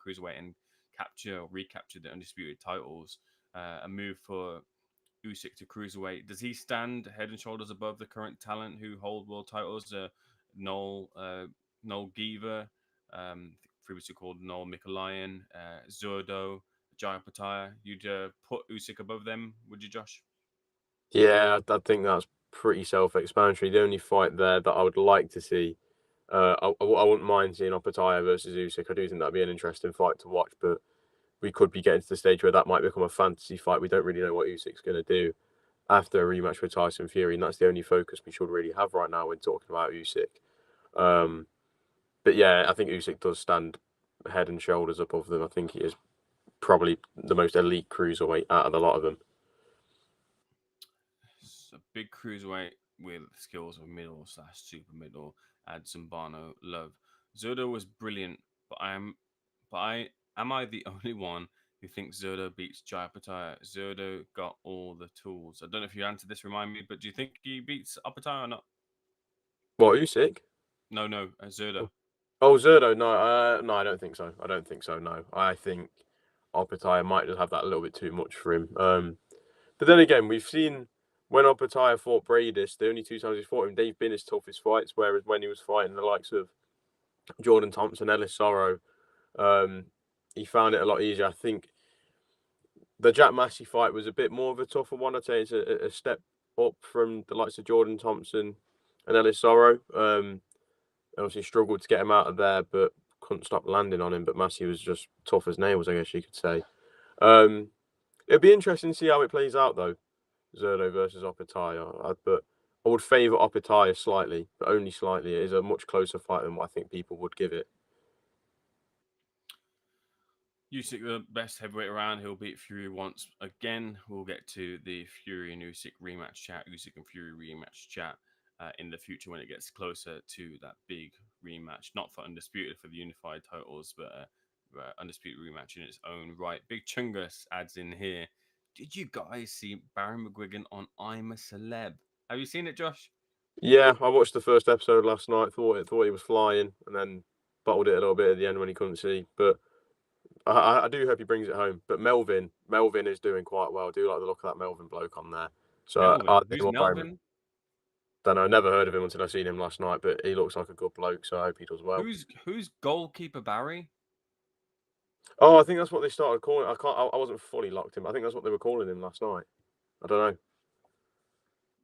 [SPEAKER 1] cruiserweight and capture or recapture the undisputed titles, a move for Usyk to cruiserweight. Does he stand head and shoulders above the current talent who hold world titles? Noel Giver, previously called Noel Mikalayan, Zurdo, Jayapataya. You'd put Usyk above them, would you, Josh?
[SPEAKER 2] Yeah, I think that's pretty self-explanatory. The only fight there that I would like to see, I wouldn't mind seeing Opataya versus Usyk. I do think that'd be an interesting fight to watch, but we could be getting to the stage where that might become a fantasy fight. We don't really know what Usyk's going to do after a rematch with Tyson Fury, and that's the only focus we should really have right now when talking about Usyk. But yeah, I think Usyk does stand head and shoulders above them. I think he is probably the most elite cruiserweight out of the lot of them.
[SPEAKER 1] It's a big cruiserweight with skills of middle / super middle. Add Zumbano love. Zurdo was brilliant, but am I the only one who thinks Zurdo beats Jayapataya? Zurdo got all the tools. I don't know if you answered this, remind me, but do you think he beats Apataya or not?
[SPEAKER 2] What, Usyk?
[SPEAKER 1] No, Zurdo.
[SPEAKER 2] Oh, Zurdo, no, no, I don't think so. I don't think so. No, I think Opataya might just have that a little bit too much for him. But then again, we've seen when Opataya fought Bradis, the only two times he's fought him, they've been his toughest fights. Whereas when he was fighting the likes of Jordan Thompson, Ellis Sorrow, he found it a lot easier. I think the Jack Massey fight was a bit more of a tougher one. I'd say it's a step up from the likes of Jordan Thompson and Ellis Sorrow. Obviously struggled to get him out of there, but couldn't stop landing on him. But Massey was just tough as nails, I guess you could say. It'd be interesting to see how it plays out, though. Zurdo versus Opataya. But I would favour Opataya slightly, but only slightly. It is a much closer fight than what I think people would give it.
[SPEAKER 1] Usyk, the best heavyweight around. He'll beat Fury once again. We'll get to the Fury and Usyk rematch chat, Usyk and Fury rematch chat in the future when it gets closer to that big rematch. Not for Undisputed for the unified titles, but Undisputed rematch in its own right. Big Chungus adds in here. Did you guys see Barry McGuigan on I'm a Celeb? Have you seen it, Josh?
[SPEAKER 2] Yeah, I watched the first episode last night. Thought he was flying, and then bottled it a little bit at the end when he couldn't see. But I do hope he brings it home. But Melvin is doing quite well. I do like the look of that Melvin bloke on there. So I
[SPEAKER 1] Melvin.
[SPEAKER 2] do
[SPEAKER 1] Who's
[SPEAKER 2] want Barry.
[SPEAKER 1] Melvin?
[SPEAKER 2] Don't know. Never heard of him until I seen him last night. But he looks like a good bloke. So I hope he does well.
[SPEAKER 1] Who's goalkeeper Barry?
[SPEAKER 2] Oh, I think that's what they started calling. I wasn't fully locked in. I think that's what they were calling him last night. I don't know.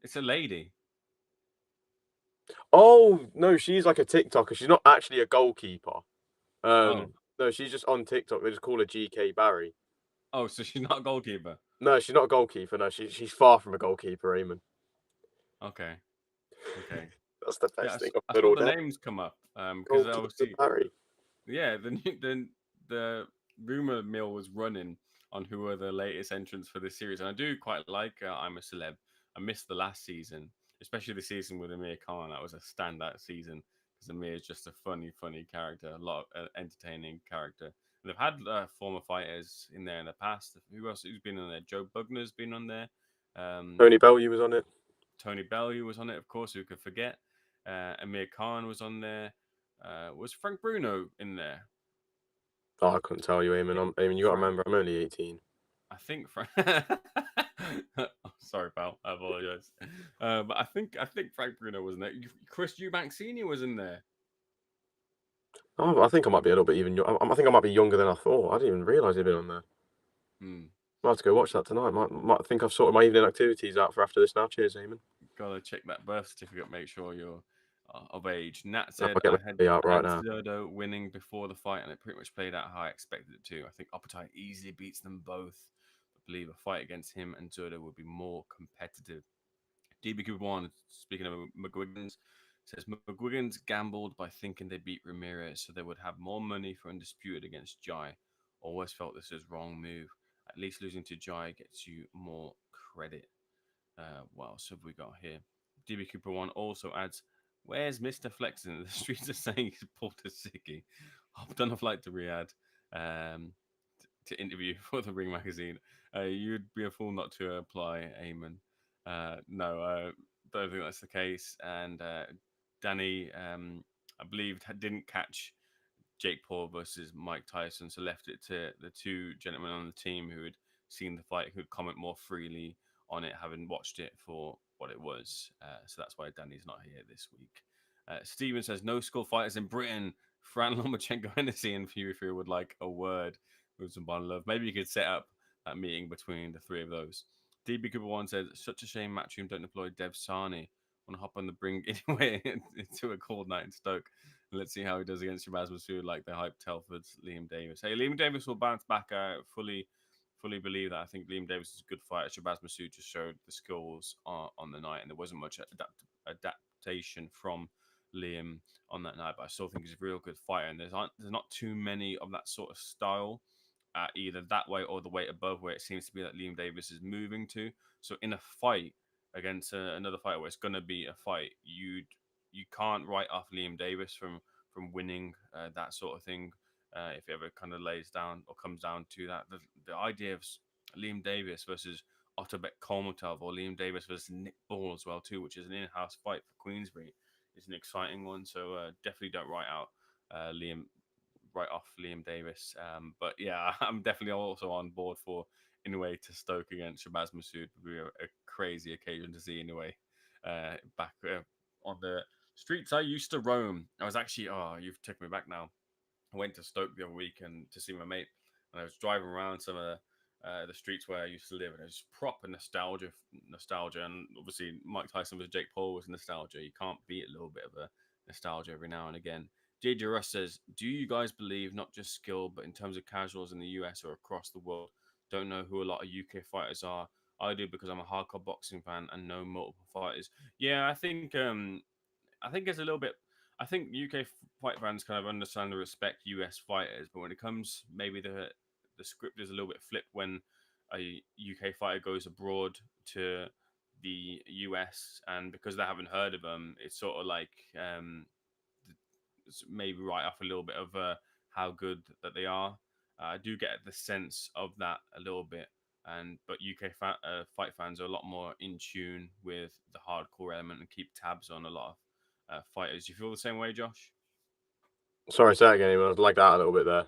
[SPEAKER 1] It's a lady.
[SPEAKER 2] Oh no, she's like a TikToker. She's not actually a goalkeeper.
[SPEAKER 1] Oh.
[SPEAKER 2] No, she's just on TikTok. They just call her GK Barry.
[SPEAKER 1] Oh, so she's not a goalkeeper.
[SPEAKER 2] No, she's not a goalkeeper. No, she's far from a goalkeeper, Ayman.
[SPEAKER 1] Okay.
[SPEAKER 2] That's the
[SPEAKER 1] Yeah,
[SPEAKER 2] best thing I've
[SPEAKER 1] I
[SPEAKER 2] heard
[SPEAKER 1] saw
[SPEAKER 2] all
[SPEAKER 1] the
[SPEAKER 2] day.
[SPEAKER 1] names come up because
[SPEAKER 2] Goalkeeper
[SPEAKER 1] obviously,
[SPEAKER 2] Barry.
[SPEAKER 1] yeah, the rumor mill was running on who are the latest entrants for this series, and I do quite like I'm a Celeb. I missed the last season, especially the season with Amir Khan. That was a standout season because Amir is just a funny character, a lot of entertaining character. And they've had former fighters in there in the past. Who else? Who's been on there? Joe Bugner's been on there.
[SPEAKER 2] Tony Bellew was on it.
[SPEAKER 1] Tony Bellew was on it, of course. Who could forget? Amir Khan was on there. Was Frank Bruno in there?
[SPEAKER 2] Oh, I couldn't tell you, Ayman. Ayman, you got to
[SPEAKER 1] Frank,
[SPEAKER 2] remember, I'm only 18.
[SPEAKER 1] I think Frank. Oh, sorry, pal. I apologize. But I think Frank Bruno was in there. Chris Eubank Senior was in there.
[SPEAKER 2] Oh, I think I might be a little bit even. I think I might be younger than I thought. I didn't even realise he'd been on there.
[SPEAKER 1] Hmm.
[SPEAKER 2] Might have to go watch that tonight. Might think I've sorted my evening activities out for after this now. Cheers, Ayman.
[SPEAKER 1] Gotta check that birth certificate, make sure you're of age. Nat
[SPEAKER 2] I'll
[SPEAKER 1] said,
[SPEAKER 2] get
[SPEAKER 1] I
[SPEAKER 2] my
[SPEAKER 1] had
[SPEAKER 2] TV out
[SPEAKER 1] I
[SPEAKER 2] right
[SPEAKER 1] had
[SPEAKER 2] now.
[SPEAKER 1] Zurdo winning before the fight, and it pretty much played out how I expected it to. I think Appetite easily beats them both. I believe a fight against him and Zurdo would be more competitive. DB Cooper One, speaking of McGuiggins, says McGuiggins gambled by thinking they beat Ramirez, so they would have more money for undisputed against Jai. Always felt this was wrong move. At least losing to Jai gets you more credit. What else have we got here? DB Cooper One also adds, "Where's Mister Flexing? The streets are saying he's pulled a sickie. Hopped on a flight to Riyadh um, to interview for the Ring magazine. You'd be a fool not to apply, Ayman. No, don't think that's the case. And Danny, I believe, didn't catch Jake Paul versus Mike Tyson, so left it to the two gentlemen on the team who had seen the fight, who would comment more freely on it, having watched it for what it was. So that's why Danny's not here this week. Steven says, no school fighters in Britain. Fran Lomachenko, Hennessy, and Fury Fury would like a word with some bond love. Maybe you could set up that meeting between the three of those. DB Cooper One says, such a shame Matchroom don't employ Dev Sani. Want to hop on the brink anyway into a cold night in Stoke. And let's see how he does against Shabazz Masood, like the hype Telford's Liam Davis. Hey, Liam Davis will bounce back. Fully believe that. I think Liam Davis is a good fighter. Shabazz Masood just showed the skills on the night, and there wasn't much adaptation from Liam on that night. But I still think he's a real good fighter, and there's not too many of that sort of style. Either that way or the weight above, where it seems to be that Liam Davis is moving to. So in a fight against another fighter where it's going to be a fight, you can't write off Liam Davis from winning that sort of thing. If it ever kind of lays down or comes down to that, the idea of Liam Davis versus Ottobek Kolmotov, or Liam Davis versus Nick Ball as well too, which is an in-house fight for Queensbury, is an exciting one. So definitely don't Liam write off Liam Davis. But yeah, I'm definitely also on board for Inoue to Stoke against Shabazz Masood. Would be a crazy occasion to see Inoue back on the streets I used to roam. I was actually, oh, you've taken me back now. I went to Stoke the other weekend to see my mate, and I was driving around some of the streets where I used to live, and it was proper nostalgia. And obviously, Mike Tyson with Jake Paul was nostalgia. You can't beat a little bit of a nostalgia every now and again. JJ Russ says, "Do you guys believe not just skill, but in terms of casuals in the US or across the world? Don't know who a lot of UK fighters are. I do because I'm a hardcore boxing fan and know multiple fighters. Yeah, I think it's a little bit. I think UK fight fans kind of understand and respect US fighters, but when it comes, maybe the script is a little bit flipped when a UK fighter goes abroad to the US, and because they haven't heard of them, it's sort of like maybe write off a little bit of how good that they are. I do get the sense of that a little bit, and but fight fans are a lot more in tune with the hardcore element and keep tabs on a lot of fighters. You feel the same way, Josh?
[SPEAKER 2] Sorry, say that again. I was like that a little bit there.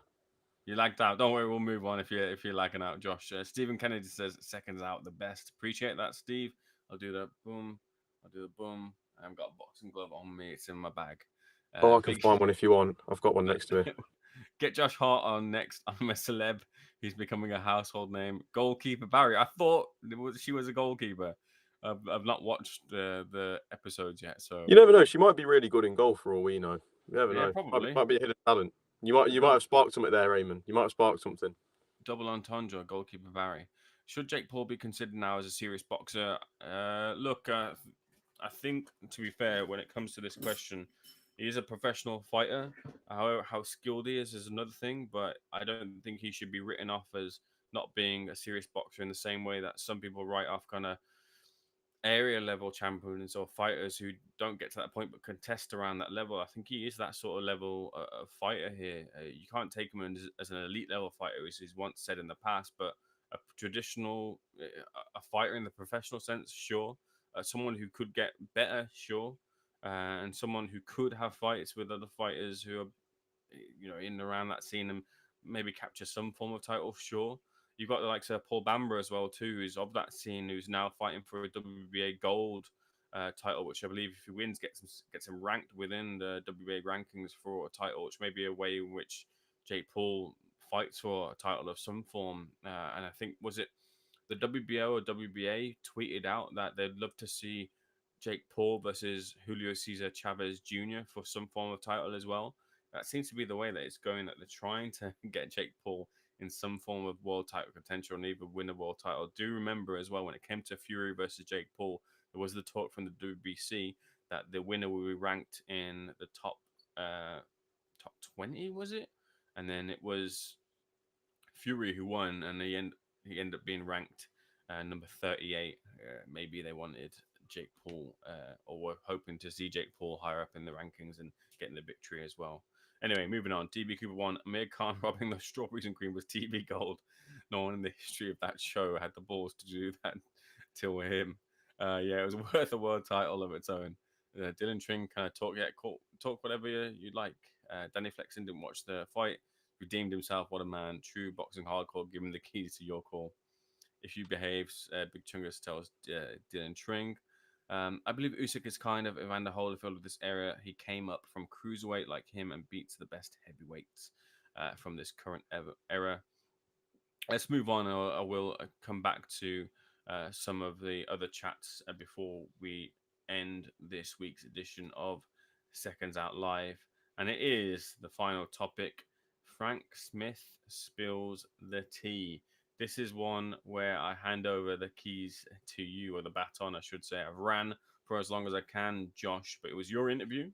[SPEAKER 1] You lagged out. Don't worry, we'll move on if you're lagging out, Josh. Stephen Kennedy says seconds out the best. Appreciate that, Steve. I'll do the boom. I'll do the boom. I haven't got a boxing glove on me. It's in my bag.
[SPEAKER 2] Oh, I can
[SPEAKER 1] Big
[SPEAKER 2] find one if you want. I've got one next to me.
[SPEAKER 1] Get Josh Hart on next. I'm a celeb. He's becoming a household name. Goalkeeper Barry. I thought she was a goalkeeper. I've not watched the episodes yet, so
[SPEAKER 2] You never know. She might be really good in golf for all we know. You never
[SPEAKER 1] yeah,
[SPEAKER 2] know.
[SPEAKER 1] probably
[SPEAKER 2] Might be a hidden talent. You might have sparked something there, Raymond. You might have sparked something.
[SPEAKER 1] double entendre. Goalkeeper Barry. Should Jake Paul be considered now as a serious boxer? Look, I think to be fair, when it comes to this question, he is a professional fighter. How skilled he is another thing, but I don't think he should be written off as not being a serious boxer in the same way that some people write off kind of area level champions or fighters who don't get to that point but contest around that level. I think he is that sort of level of fighter here. You can't take him as an elite level fighter, as he's once said in the past, but a traditional a fighter in the professional sense, sure. Someone who could get better, sure. And someone who could have fights with other fighters who are in and around that scene and maybe capture some form of title, sure. You've got the likes of Paul Bamber as well too, who's of that scene, who's now fighting for a WBA gold title, which I believe if he wins gets him ranked within the WBA rankings for a title, which may be a way in which Jake Paul fights for a title of some form. And I think, was it the WBO or WBA tweeted out that they'd love to see Jake Paul versus Julio Cesar Chavez Jr. for some form of title as well. That seems to be the way that it's going, that they're trying to get Jake Paul in some form of world title contention or even win a world title. Do remember as well, when it came to Fury versus Jake Paul, there was the talk from the WBC that the winner will be ranked in the top 20, was it? And then it was Fury who won, and he ended up being ranked number 38. Maybe they wanted Jake Paul, or were hoping to see Jake Paul higher up in the rankings and getting the victory as well. Anyway, moving on. DB Cooper 1. Amir Khan robbing the strawberries and cream was TV gold. No one in the history of that show had the balls to do that till him. Yeah, it was worth a world title of its own. Dylan Tring kind of talk whatever you'd like. Danny Flexen didn't watch the fight. Redeemed himself. What a man. True boxing hardcore. Give him the keys to your call. If you behave, Big Chungus tells Dylan Tring. I believe Usyk is kind of Evander Holyfield of this era. He came up from cruiserweight like him and beats the best heavyweights from this current era. Let's move on. I will come back to some of the other chats before we end this week's edition of Seconds Out Live. And it is the final topic. Frank Smith spills the tea. This is one where I hand over the keys to you, or the baton, I should say. I've ran for as long as I can, Josh, but it was your interview.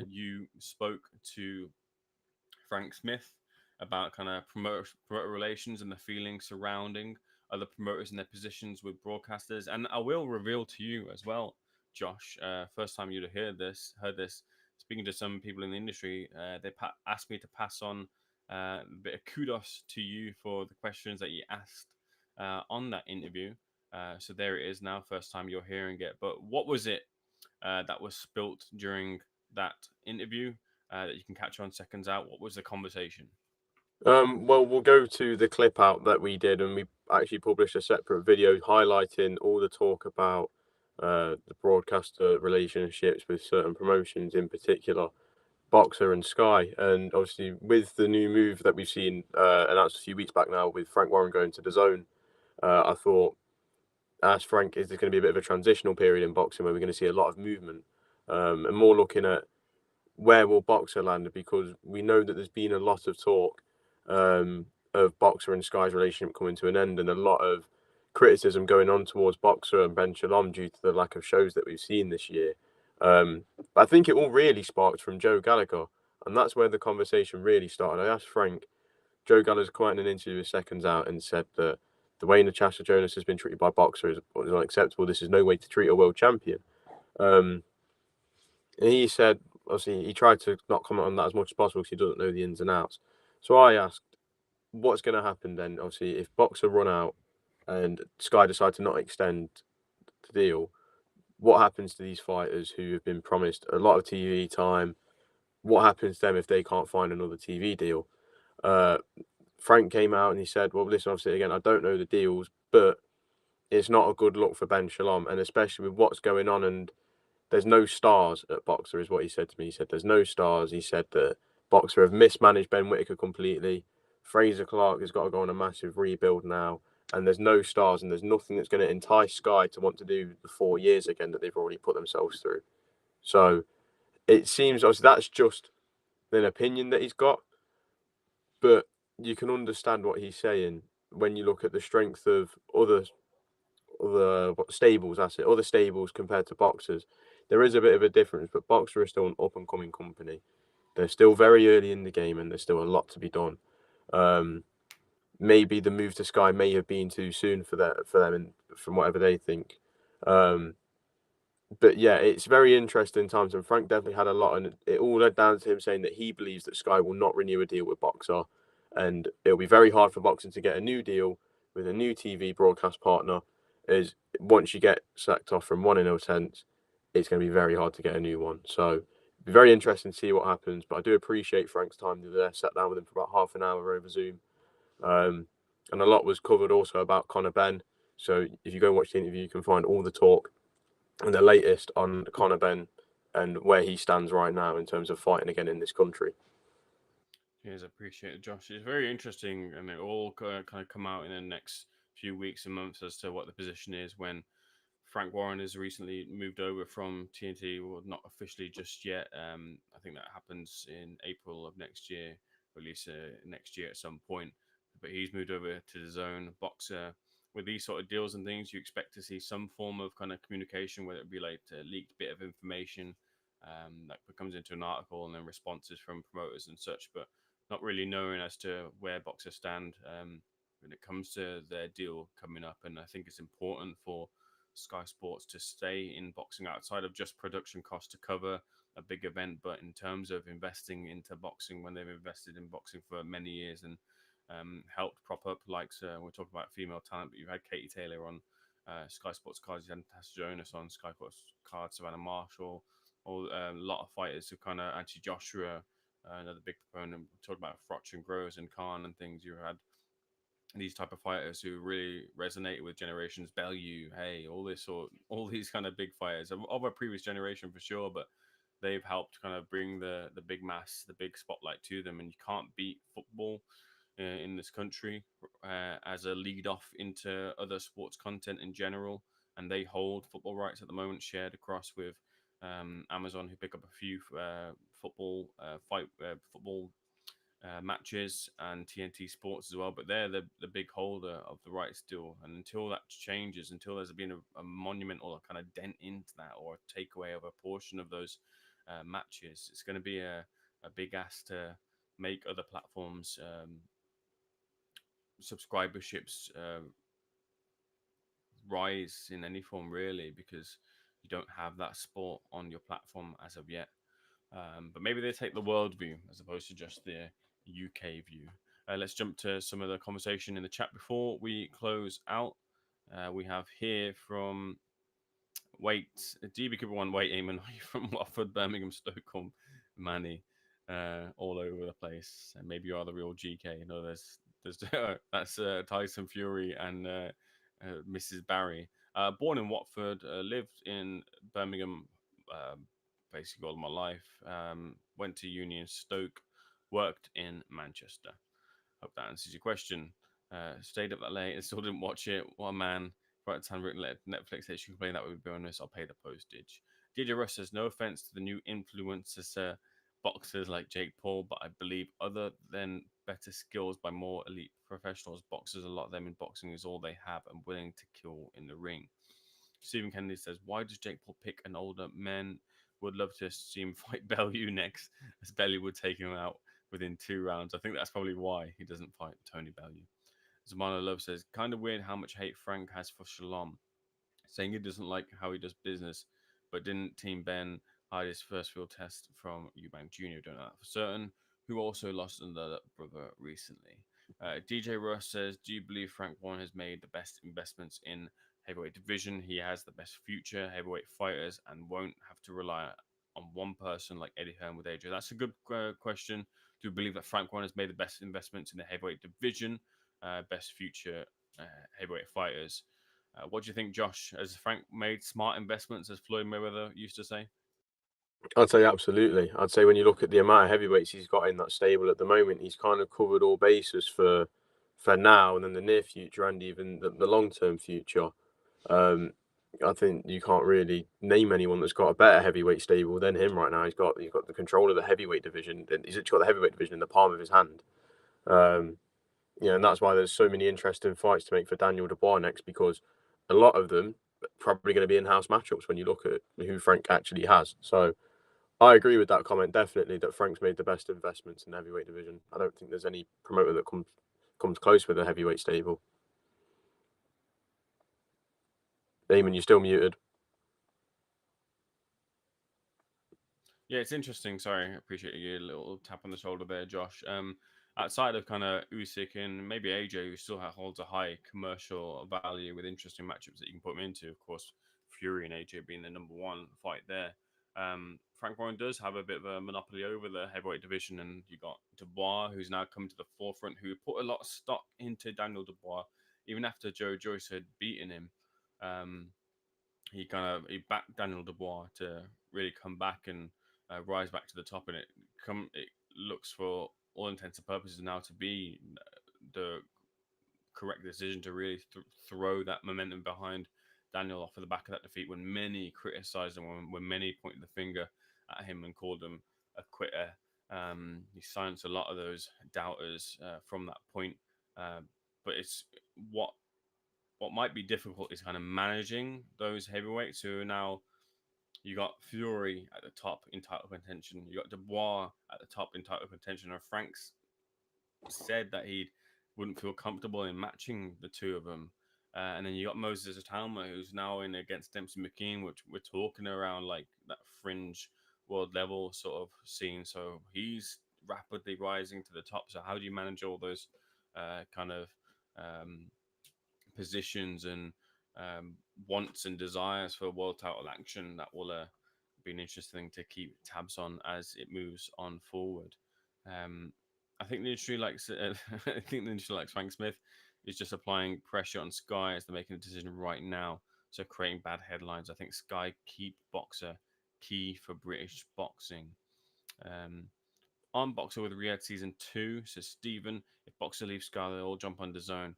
[SPEAKER 1] You spoke to Frank Smith about kind of promoter relations and the feelings surrounding other promoters and their positions with broadcasters. And I will reveal to you as well, Josh, first time you'd heard this, speaking to some people in the industry, they asked me to pass on a bit of kudos to you for the questions that you asked on that interview. So there it is now, first time you're hearing it. But what was it that was spilt during that interview that you can catch on Seconds Out? What was the conversation?
[SPEAKER 2] Well, we'll go to the clip out that we did, and we actually published a separate video highlighting all the talk about the broadcaster relationships with certain promotions, in particular Boxer and Sky. And obviously, with the new move that we've seen announced a few weeks back now, with Frank Warren going to the Zone, I thought, as Frank, is there going to be a bit of a transitional period in boxing where we're going to see a lot of movement, and more looking at where will Boxer land, because we know that there's been a lot of talk of Boxer and Sky's relationship coming to an end, and a lot of criticism going on towards Boxer and Ben Shalom due to the lack of shows that we've seen this year. But I think it all really sparked from Joe Gallagher, and that's where the conversation really started. I asked Frank, Joe Gallagher's come out in an interview with Seconds Out and said that the way Natasha Jonas has been treated by Boxer is unacceptable. This is no way to treat a world champion. And he said, obviously, he tried to not comment on that as much as possible because he doesn't know the ins and outs. So I asked, what's going to happen then? Obviously, if Boxer run out and Sky decide to not extend the deal, what happens to these fighters who have been promised a lot of TV time? What happens to them if they can't find another TV deal? Frank came out and he said, well, listen, obviously, again, I don't know the deals, but it's not a good look for Ben Shalom, and especially with what's going on, and there's no stars at Boxer, is what he said to me. He said there's no stars. He said that Boxer have mismanaged Ben Whittaker completely. Fraser Clark has got to go on a massive rebuild now, and there's no stars, and there's nothing that's going to entice Sky to want to do the 4 years again that they've already put themselves through. So it seems, obviously, that's just an opinion that he's got, but you can understand what he's saying when you look at the strength of other stables, other stables compared to Boxers. There is a bit of a difference, but Boxer is still an up-and-coming company. They're still very early in the game, and there's still a lot to be done. Maybe the move to Sky may have been too soon for them, and from whatever they think. But yeah, it's very interesting times, and Frank definitely had a lot, and it all led down to him saying that he believes that Sky will not renew a deal with Boxer, and it'll be very hard for Boxer to get a new deal with a new TV broadcast partner. Is once you get sacked off from one in a sense, it's going to be very hard to get a new one. So it'll be very interesting to see what happens. But I do appreciate Frank's time there. Sat down with him for about half an hour over Zoom. And a lot was covered also about Conor Benn. So if you go and watch the interview, you can find all the talk and the latest on Conor Ben and where he stands right now in terms of fighting again in this country.
[SPEAKER 1] Yes, I appreciate it, Josh. It's very interesting, and it all kind of come out in the next few weeks and months as to what the position is when Frank Warren has recently moved over from TNT. Well, not officially just yet. I think that happens in April of next year, or at least next year at some point. But he's moved over to the Zone Boxer. With these sort of deals and things, you expect to see some form of kind of communication, whether it be like a leaked bit of information that comes into an article and then responses from promoters and such. But not really knowing as to where boxers stand when it comes to their deal coming up. And I think it's important for Sky Sports to stay in boxing outside of just production costs to cover a big event, but in terms of investing into boxing when they've invested in boxing for many years and helped prop up likes we're talking about female talent, but you've had Katie Taylor on Sky Sports cards, you had Natasha Jonas on Sky Sports cards, Savannah Marshall, all a lot of fighters who kind of Anti Joshua, another big proponent. We talked about Froch and Groves and Khan and things. You had these type of fighters who really resonate with generations. Bellew, hey, all these kind of big fighters of a previous generation for sure, but they've helped kind of bring the big mass, the big spotlight to them. And you can't beat football in this country as a lead off into other sports content in general. And they hold football rights at the moment, shared across with Amazon, who pick up a few football matches and TNT Sports as well, but they're the big holder of the rights still. And until that changes, until there's been a monument or a kind of dent into that or a takeaway of a portion of those matches, it's going to be a big ask to make other platforms subscriberships rise in any form, really, because you don't have that sport on your platform as of yet. But maybe they take the world view as opposed to just the UK view. Let's jump to some of the conversation in the chat before we close out. We have here from Wait, DB Cooper one. Wait, Ayman, are you from Watford, Birmingham, Stoke, Manny, all over the place? And maybe you are the real GK. No, there's that's Tyson Fury and Mrs. Barry. Born in Watford, lived in Birmingham basically all of my life. Went to uni in Stoke, worked in Manchester. Hope that answers your question. Stayed up that late and still didn't watch it. What a man. Right time written Netflix says you can play that with bonus. I'll pay the postage. DJ Russ says, no offense to the new influencers, boxers like Jake Paul, but I believe other than better skills by more elite professionals, boxers, a lot of them in boxing is all they have and willing to kill in the ring. Stephen Kennedy says, why does Jake Paul pick an older man? Would love to see him fight Bellew next, as Bellew would take him out within 2 rounds. I think that's probably why he doesn't fight Tony Bellew. Zamana Love says, kind of weird how much hate Frank has for Shalom, saying he doesn't like how he does business, but didn't Team Ben hide his first field test from Eubank Jr.? Don't know that for certain. Who also lost another brother recently. DJ Russ says, do you believe Frank Warren has made the best investments in heavyweight division? He has the best future heavyweight fighters and won't have to rely on one person like Eddie Hearn with AJ. That's a good question. Do you believe that Frank Warren has made the best investments in the heavyweight division? Best future heavyweight fighters. What do you think, Josh? Has Frank made smart investments, as Floyd Mayweather used to say?
[SPEAKER 2] I'd say absolutely. I'd say when you look at the amount of heavyweights he's got in that stable at the moment, he's kind of covered all bases for now and then the near future and even the long term future. I think you can't really name anyone that's got a better heavyweight stable than him right now. He's got the control of the heavyweight division. He's actually got the heavyweight division in the palm of his hand. And that's why there's so many interesting fights to make for Daniel Dubois next, because a lot of them are probably going to be in-house matchups when you look at who Frank actually has. So I agree with that comment, definitely, that Frank's made the best investments in the heavyweight division. I don't think there's any promoter that comes close with a heavyweight stable. Damon, you're still muted.
[SPEAKER 1] Yeah, it's interesting. Sorry, I appreciate you. A little tap on the shoulder there, Josh. Outside of kind of Usyk and maybe AJ, who still holds a high commercial value with interesting matchups that you can put him into. Of course, Fury and AJ being the number one fight there. Frank Warren does have a bit of a monopoly over the heavyweight division, and you got Dubois, who's now come to the forefront, who put a lot of stock into Daniel Dubois, even after Joe Joyce had beaten him. he backed Daniel Dubois to really come back and rise back to the top, and it looks for all intents and purposes now to be the correct decision to really throw that momentum behind Daniel off of the back of that defeat when many criticized him, when many pointed the finger at him and called him a quitter. He silenced a lot of those doubters from that point. Uh, but it's what what might be difficult is kind of managing those heavyweights who are now you got Fury at the top in title contention. You got Dubois at the top in title contention. And Frank's said that he wouldn't feel comfortable in matching the two of them. And then you got Moses Atalma, who's now in against Dempsey McKean, which we're talking around like that fringe world level sort of scene. So he's rapidly rising to the top. So how do you manage all those kind of um, positions and um, wants and desires for world title action? That will be an interesting thing to keep tabs on as it moves on forward. Um, I think the industry likes. I think the industry likes Frank Smith is just applying pressure on Sky as they're making a decision right now. So creating bad headlines. I think Sky keep Boxer key for British boxing. Um, on Boxer with Riyadh season 2, says Stephen. If Boxer leaves Sky, they all jump on the zone.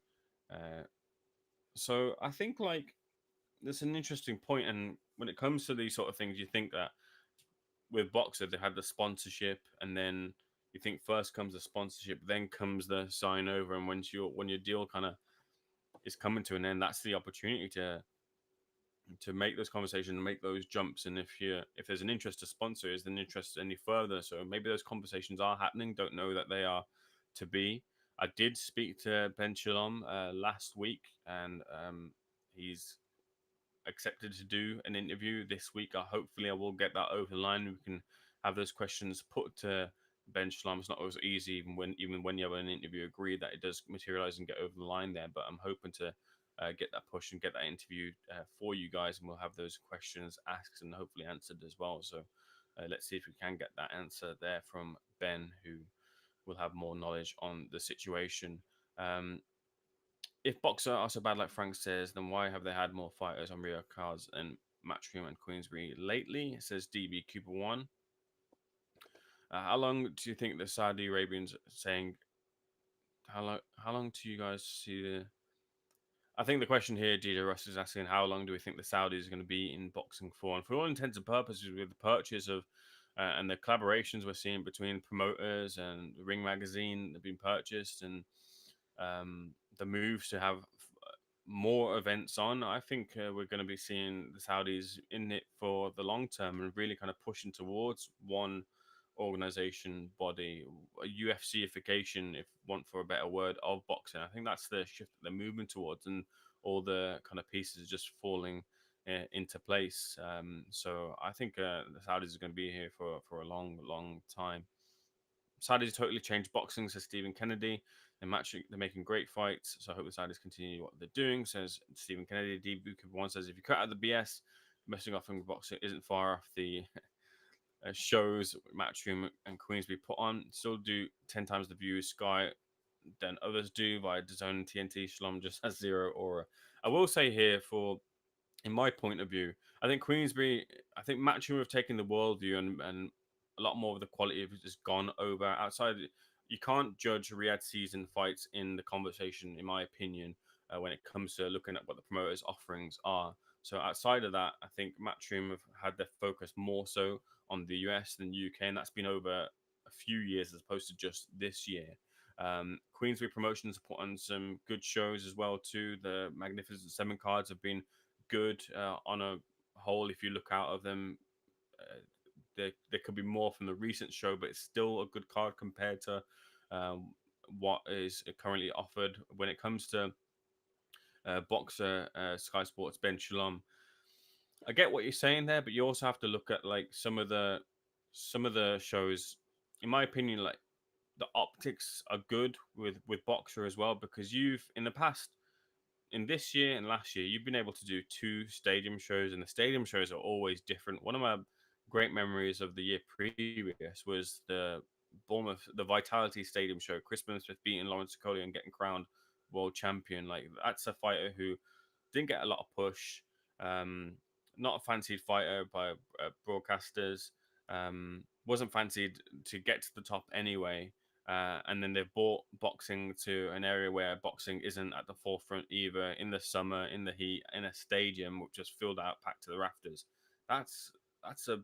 [SPEAKER 1] So I think like that's an interesting point, and when it comes to these sort of things, you think that with Boxer they had the sponsorship, and then you think first comes the sponsorship, then comes the sign over, and when your deal kind of is coming to an end, that's the opportunity to make those conversations and make those jumps. And if there's an interest to sponsor, is there an interest any further? So maybe those conversations are happening. Don't know that they are to be. I did speak to Ben Shalom last week, and he's accepted to do an interview this week. Hopefully, I will get that over the line. We can have those questions put to Ben Shalom. It's not always easy, even when you have an interview agreed, that it does materialize and get over the line there. But I'm hoping to get that push and get that interview for you guys, and we'll have those questions asked and hopefully answered as well. So let's see if we can get that answer there from Ben, who will have more knowledge on the situation. If Boxer are so bad, like Frank says, then why have they had more fighters on Rio cards and Matchroom and Queensbury lately? It says DB Cooper 1. How long do you think the Saudi Arabians saying? How long do you guys see the? I think the question here, DJ Russ is asking, how long do we think the Saudis are going to be in boxing for? And for all intents and purposes, with the purchase of and the collaborations we're seeing between promoters and Ring Magazine have been purchased, and the moves to have more events on, I think we're going to be seeing the Saudis in it for the long term and really kind of pushing towards one organization body, a UFCification, if want for a better word, of boxing. I think that's the shift that they're moving towards, and all the kind of pieces are just falling into place. So I think the Saudis are going to be here for a long time. Saudis totally changed boxing, says Stephen Kennedy. They're making great fights, so I hope the Saudis continue what they're doing, says Stephen Kennedy. DB One says, if you cut out the BS, messing off in boxing isn't far off the shows Matchroom and Queensbury put on. Still do 10 times the views Sky than others do via DAZN and TNT. Shalom just has zero aura. I will say here, in my point of view, I think Matchroom have taken the worldview and a lot more of the quality of it has gone over outside. You can't judge Riyadh season fights in the conversation, in my opinion, when it comes to looking at what the promoters' offerings are. So outside of that, I think Matchroom have had their focus more so on the US than UK, and that's been over a few years as opposed to just this year. Queensbury Promotions put on some good shows as well too. The Magnificent Seven cards have been good on a whole. If you look out of them, there could be more from the recent show, but it's still a good card compared to what is currently offered. When it comes to boxer Sky Sports Ben Shalom, I get what you're saying there, but you also have to look at like some of the shows. In my opinion, like the optics are good with boxer as well, because you've in the past, in this year and last year, you've been able to do 2 stadium shows, and the stadium shows are always different. One of my great memories of the year previous was the Bournemouth, the Vitality Stadium show. Chris Billam-Smith beating Lawrence Collier and getting crowned world champion. Like that's a fighter who didn't get a lot of push. not a fancied fighter by broadcasters. Wasn't fancied to get to the top anyway. And then they've brought boxing to an area where boxing isn't at the forefront either. In the summer, in the heat, in a stadium which just filled out, packed to the rafters. That's that's a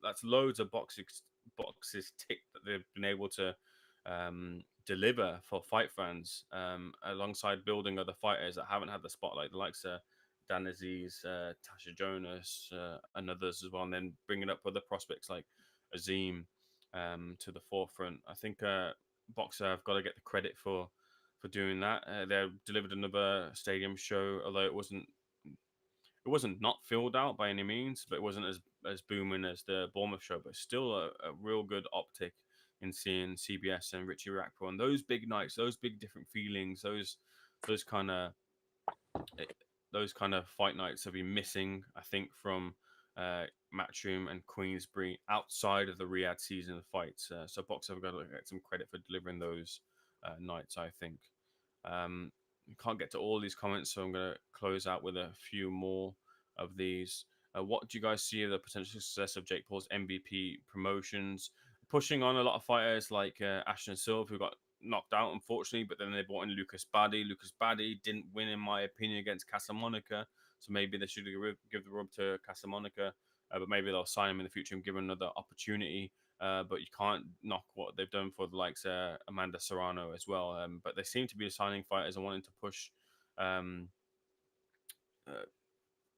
[SPEAKER 1] that's loads of boxes ticked that they've been able to deliver for fight fans, alongside building other fighters that haven't had the spotlight, the likes of Dan Aziz, Tasha Jonas, and others as well, and then bringing up other prospects like Azim to the forefront. I think Boxer have got to get the credit for doing that. They delivered another stadium show, although it wasn't not filled out by any means, but it wasn't as booming as the Bournemouth show. But still a real good optic in seeing CBS and Richie Rackpo on those big nights, those big different feelings, those kind of fight nights have been missing, I think, from Matchroom and Queensbury outside of the Riyadh season of fights. So Boxer have got to get some credit for delivering those nights, I think. We can't get to all these comments, so I'm going to close out with a few more of these. What do you guys see of the potential success of Jake Paul's MVP promotions? Pushing on a lot of fighters like Ashton Silva, who got knocked out, unfortunately, but then they brought in Lucas Baddy. Lucas Baddy didn't win, in my opinion, against Casamonica, so maybe they should give the rub to Casamonica, but maybe they'll sign him in the future and give him another opportunity. But you can't knock what they've done for the likes of Amanda Serrano as well. But they seem to be signing fighters and wanting to push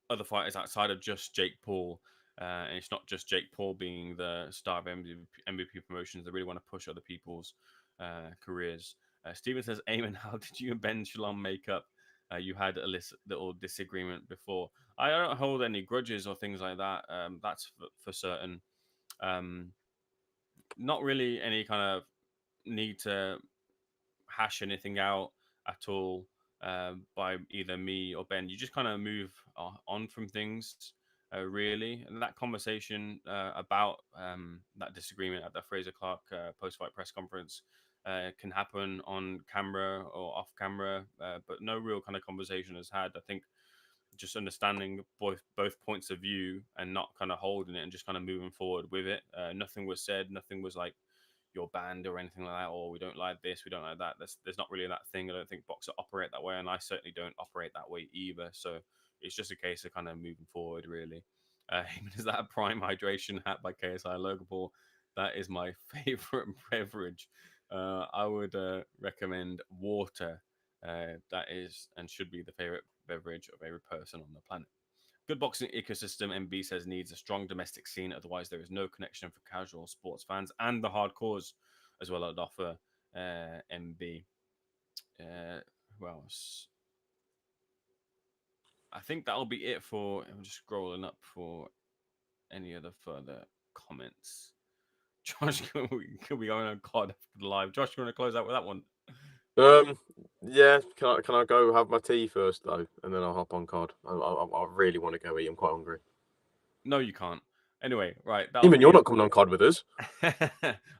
[SPEAKER 1] other fighters outside of just Jake Paul. And it's not just Jake Paul being the star of MVP promotions. They really want to push other people's careers. Steven says, Ayman, how did you and Ben Shalom make up? You had a little disagreement before. I don't hold any grudges or things like that. That's for certain. Not really any kind of need to hash anything out at all by either me or Ben. You just kind of move on from things, really. And that conversation about that disagreement at the Fraser Clark post-fight press conference can happen on camera or off camera, but no real kind of conversation is had. I think just understanding both points of view and not kind of holding it and just kind of moving forward with it. Nothing was said. Nothing was like you're banned or anything like that, or we don't like this, we don't like that. There's not really that thing. I don't think boxers operate that way, and I certainly don't operate that way either. So it's just a case of kind of moving forward, really. Is that a Prime Hydration hat by KSI Logan Paul? That is my favorite beverage. I would recommend water. That is and should be the favorite beverage of every person on the planet. Good boxing ecosystem, MB says, needs a strong domestic scene. Otherwise, there is no connection for casual sports fans and the hardcores as well at offer. MB. Who else? I think that'll be it for. I'm just scrolling up for any other further comments. Josh, can we go on COD after the live? Josh, you want to close out with that one?
[SPEAKER 2] Yeah. Can I go have my tea first though, and then I'll hop on COD. I really want to go eat. I'm quite hungry.
[SPEAKER 1] No, you can't. Anyway, right.
[SPEAKER 2] Even you're not coming on COD with us.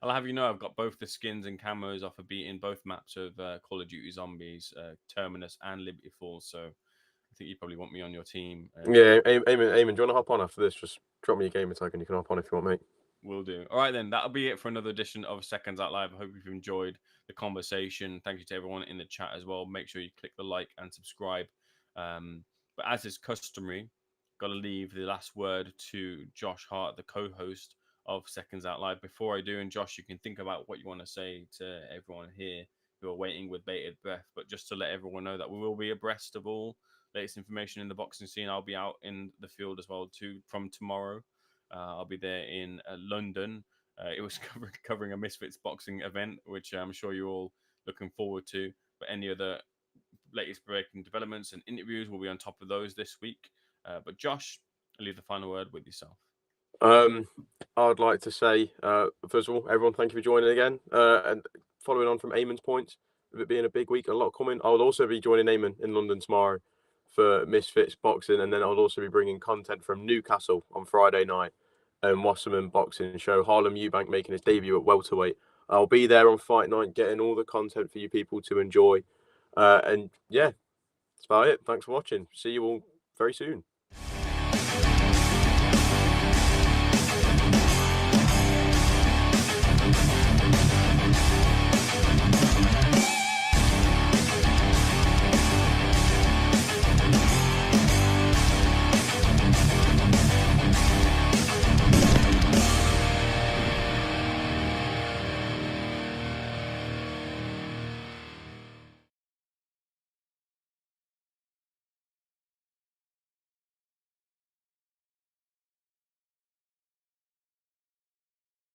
[SPEAKER 1] I'll have you know I've got both the skins and camos off of beating both maps of Call of Duty Zombies, Terminus and Liberty Falls. So I think you probably want me on your team.
[SPEAKER 2] Yeah, Ayman, do you want to hop on after this? Just drop me a gamer tag and you can hop on if you want, mate.
[SPEAKER 1] Will do. All right, then. That'll be it for another edition of Seconds Out Live. I hope you've enjoyed the conversation. Thank you to everyone in the chat as well. Make sure you click the like and subscribe. But as is customary, got to leave the last word to Josh Hart, the co-host of Seconds Out Live. Before I do, and Josh, you can think about what you want to say to everyone here who are waiting with bated breath. But just to let everyone know that we will be abreast of all latest information in the boxing scene. I'll be out in the field as well too from tomorrow. I'll be there in London. It was covering a Misfits boxing event, which I'm sure you're all looking forward to. But any other latest breaking developments and interviews will be on top of those this week. But Josh, I'll leave the final word with yourself.
[SPEAKER 2] I'd like to say, first of all, everyone, thank you for joining again. And following on from Ayman's points, of it being a big week, a lot coming. I will also be joining Ayman in London tomorrow for Misfits boxing, and then I'll also be bringing content from Newcastle on Friday night and Wasserman boxing show. Harlem Eubank making his debut at welterweight. I'll be there on fight night, getting all the content for you people to enjoy. And yeah, that's about it. Thanks for watching. See you all very soon.